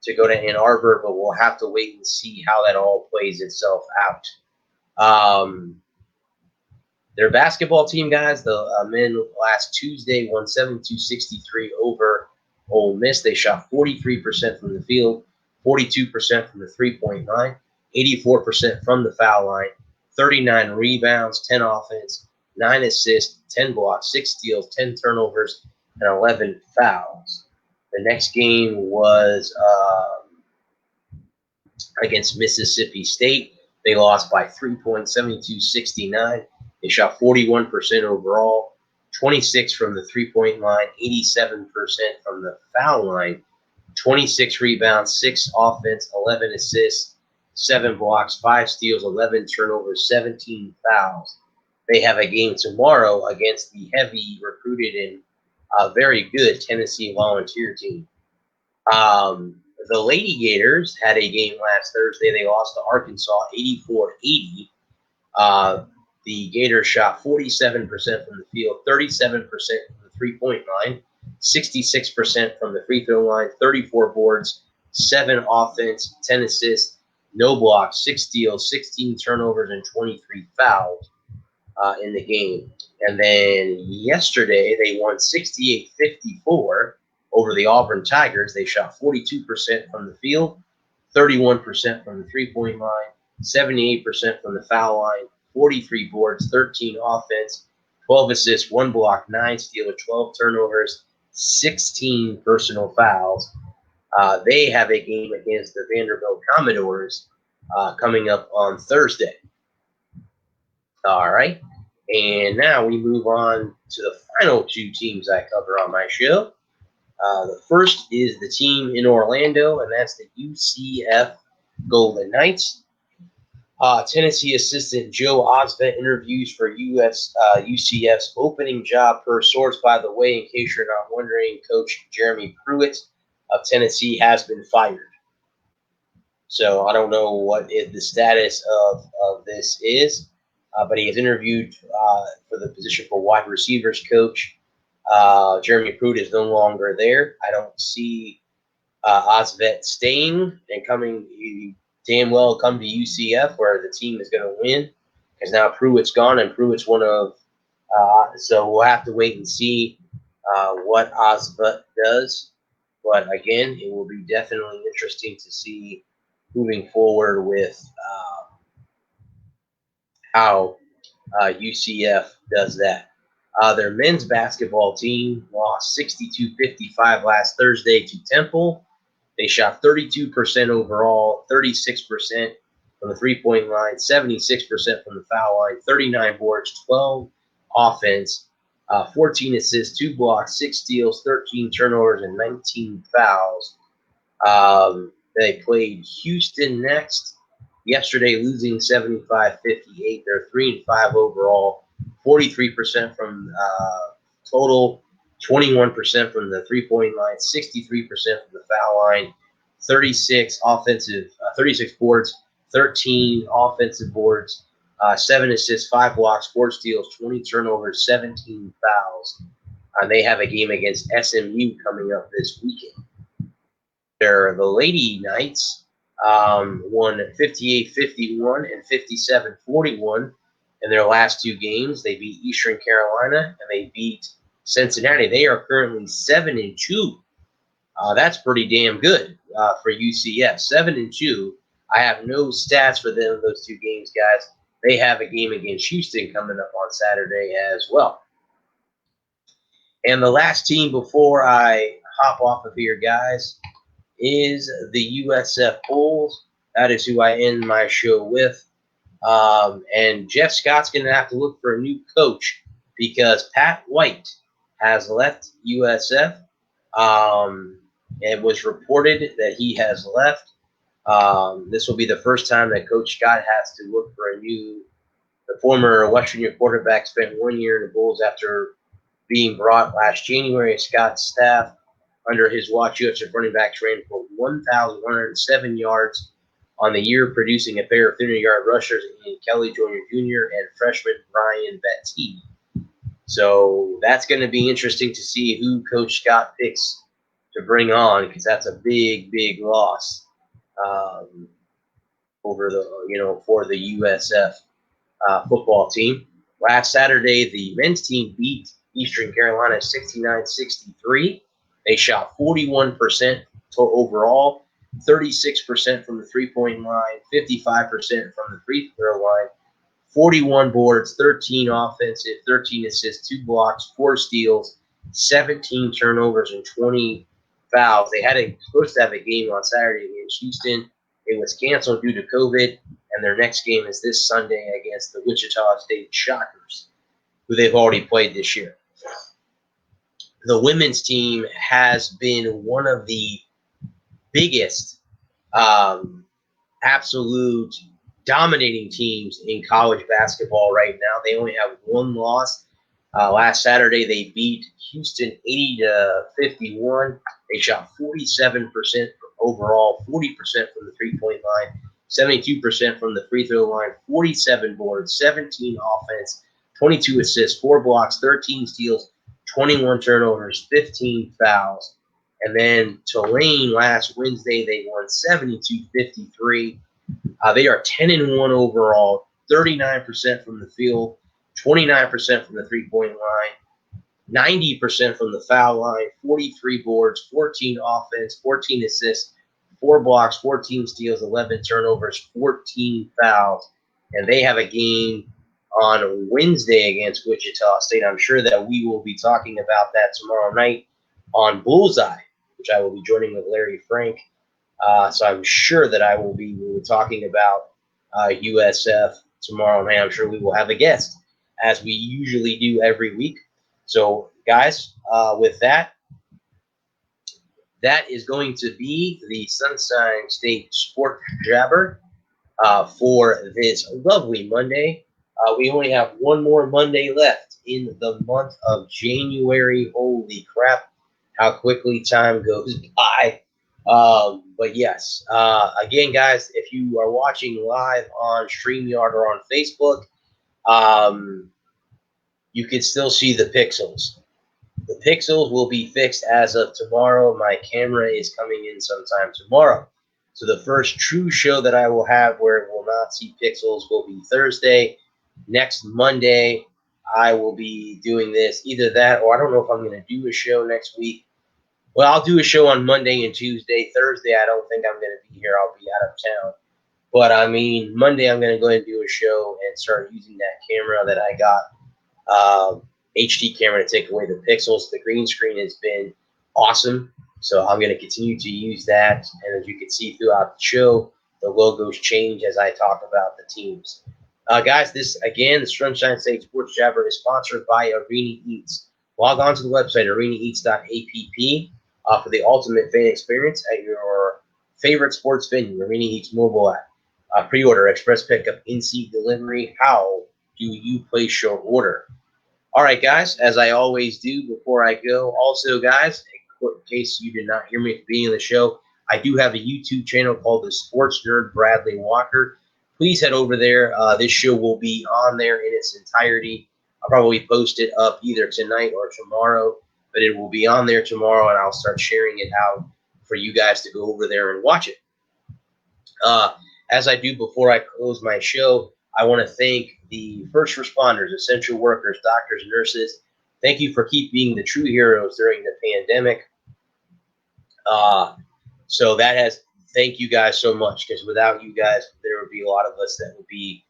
to go to Ann Arbor, but we'll have to wait and see how that all plays itself out. Their basketball team, guys, the men last Tuesday won 72-63 over Ole Miss. They shot 43% from the field, 42% from the three-point line, 84% from the foul line, 39 rebounds, 10 offense, 9 assists, 10 blocks, 6 steals, 10 turnovers, and 11 fouls. The next game was against Mississippi State. They lost by 3 points, 72-69. They shot 41% overall, 26 from the three-point line, 87% from the foul line, 26 rebounds, 6 offense, 11 assists, 7 blocks, 5 steals, 11 turnovers, 17 fouls. They have a game tomorrow against the heavy recruited and very good Tennessee Volunteer team. The Lady Gators had a game last Thursday. They lost to Arkansas 84-80. The Gators shot 47% from the field, 37% from the three-point line, 66% from the free throw line, 34 boards, 7 offense, 10 assists, no blocks, 6 steals, 16 turnovers, and 23 fouls in the game. And then yesterday, they won 68-54 over the Auburn Tigers. They shot 42% from the field, 31% from the three-point line, 78% from the foul line, 43 boards, 13 offense, 12 assists, 1 block, 9 steals, 12 turnovers, 16 personal fouls. They have a game against the Vanderbilt Commodores coming up on Thursday. All right. And now we move on to the final 2 teams I cover on my show. The first is the team in Orlando, and that's the UCF Golden Knights. Tennessee assistant Joe Osvet interviews for UCF's opening job per source. By the way, in case you're not wondering, Coach Jeremy Pruitt of Tennessee has been fired. So I don't know what the status of this is, but he has interviewed for the position for wide receivers coach. Jeremy Pruitt is no longer there. I don't see Osvet staying and coming. He damn well come to UCF where the team is going to win, because now Pruitt's gone and Pruitt's one of so we'll have to wait and see what Osvet does. But again, it will be definitely interesting to see moving forward with how UCF does that. Their men's basketball team lost 62-55 last Thursday to Temple. They shot 32% overall, 36% from the three-point line, 76% from the foul line, 39 boards, 12 offense, 14 assists, 2 blocks, 6 steals, 13 turnovers, and 19 fouls. They played Houston next. Yesterday, losing 75-58. They're 3-5 overall, 43% from total, 21% from the three-point line, 63% from the foul line, 36 boards, 13 offensive boards, 7 assists, 5 blocks, 4 steals, 20 turnovers, 17 fouls. They have a game against SMU coming up this weekend. The Lady Knights won 58-51 and 57-41 in their last 2 games. They beat Eastern Carolina and they beat Cincinnati. They are currently 7-2. That's pretty damn good for UCF. 7-2. I have no stats for them in those 2 games, guys. They have a game against Houston coming up on Saturday as well. And the last team before I hop off of here, guys, is the USF Bulls. That is who I end my show with. And Jeff Scott's going to have to look for a new coach because Pat White has left USF. It was reported that he has left. This will be the first time that Coach Scott has to look for a new. The former West Virginia quarterback spent 1 year in the Bulls after being brought last January. Scott's staff under his watch, USF running backs ran for 1,107 yards on the year, producing a pair of 300-yard rushers in Kelly Joyner Jr. and freshman Ryan Bettee. So that's going to be interesting to see who Coach Scott picks to bring on, because that's a big, big loss over the for the USF football team. Last Saturday, the men's team beat Eastern Carolina 69-63. They shot 41% overall, 36% from the three-point line, 55% from the free throw line, 41 boards, 13 offensive, 13 assists, 2 blocks, 4 steals, 17 turnovers, and 20 fouls. They had supposed to have a game on Saturday against Houston. It was canceled due to COVID, and their next game is this Sunday against the Wichita State Shockers, who they've already played this year. The women's team has been one of the biggest, absolute dominating teams in college basketball right now. They only have 1 loss. Last Saturday, they beat Houston 80-51. They shot 47% overall, 40% from the three-point line, 72% from the free throw line, 47 boards, 17 offense, 22 assists, 4 blocks, 13 steals, 21 turnovers, 15 fouls. And then Tulane last Wednesday, they won 72-53. They are 10-1 overall, 39% from the field, 29% from the three-point line, 90% from the foul line, 43 boards, 14 offense, 14 assists, 4 blocks, 14 steals, 11 turnovers, 14 fouls. And they have a game on Wednesday against Wichita State. I'm sure that we will be talking about that tomorrow night on Bullseye, which I will be joining with Larry Frank. So I'm sure that we'll be talking about USF tomorrow night. I'm sure we will have a guest, as we usually do every week. So, guys, with that is going to be the Sunshine State Sports Jabber for this lovely Monday. We only have one more Monday left in the month of January. Holy crap, how quickly time goes by. But yes, again, guys, if you are watching live on StreamYard or on Facebook, you can still see the pixels. The pixels will be fixed as of tomorrow. My camera is coming in sometime tomorrow. So the first true show that I will have where it will not see pixels will be Thursday. Next Monday, I will be doing this. Either that, or I don't know if I'm going to do a show next week. Well, I'll do a show on Monday and Tuesday. Thursday, I don't think I'm going to be here. I'll be out of town. But, I mean, Monday, I'm going to go ahead and do a show and start using that camera that I got, HD camera, to take away the pixels. The green screen has been awesome, so I'm going to continue to use that. And as you can see throughout the show, the logos change as I talk about the teams. Guys, this, again, the Sunshine State Sports Jabber is sponsored by Arena Eats. Log on to the website, arenaeats.app, for the ultimate fan experience at your favorite sports venue, Arena Eats mobile app. Pre-order, express pickup, in-seat delivery. How do you place your order? All right, guys, as I always do before I go, also, guys, in case you did not hear me at the beginning of the show, I do have a YouTube channel called The Sports Nerd Bradley Walker. Please head over there. This show will be on there in its entirety. I'll probably post it up either tonight or tomorrow, but it will be on there tomorrow, and I'll start sharing it out for you guys to go over there and watch it. As I do before I close my show, I want to thank the first responders, essential workers, doctors, nurses. Thank you for being the true heroes during the pandemic. Thank you guys so much, because without you guys, there would be a lot of us that would be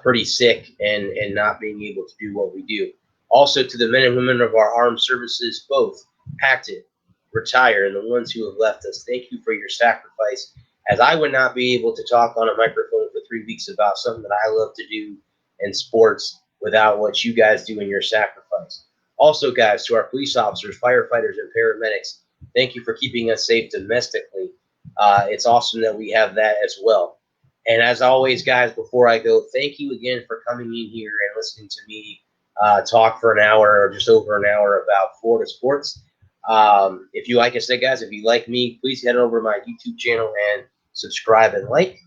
pretty sick and not being able to do what we do. Also, to the men and women of our armed services, both active, retire and the ones who have left us, thank you for your sacrifice, as I would not be able to talk on a microphone for 3 weeks about something that I love to do in sports without what you guys do in your sacrifice. Also, guys, to our police officers, firefighters, and paramedics, thank you for keeping us safe domestically. It's awesome that we have that as well. And as always, guys, before I go, thank you again for coming in here and listening to me talk for an hour or just over an hour about Florida sports. If you like I said, guys, if you like me, please head over to my YouTube channel and subscribe and like.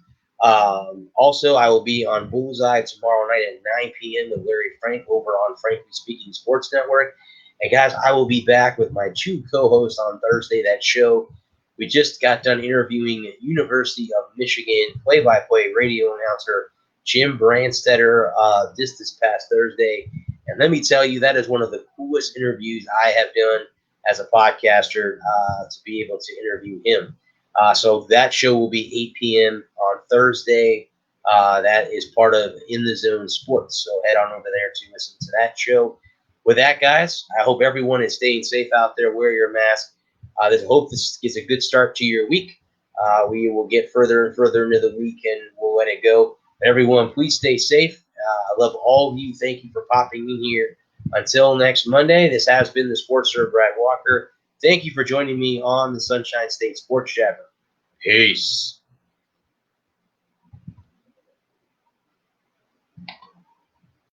Also, I will be on Bullseye tomorrow night at 9 p.m. with Larry Frank over on Frankly Speaking Sports Network. And guys, I will be back with my two co-hosts on Thursday. That show, we just got done interviewing University of Michigan play-by-play radio announcer Jim Brandstetter this past Thursday. And let me tell you, that is one of the coolest interviews I have done as a podcaster to be able to interview him. So that show will be 8 p.m. on Thursday. That is part of In the Zone Sports. So head on over there to listen to that show. With that, guys, I hope everyone is staying safe out there. Wear your mask. I hope this gets a good start to your week. We will get further and further into the week, and we'll let it go. Everyone, please stay safe. I love all of you. Thank you for popping in here. Until next Monday, this has been the Sports Sir Brad Walker. Thank you for joining me on the Sunshine State Sports Jabber. Peace.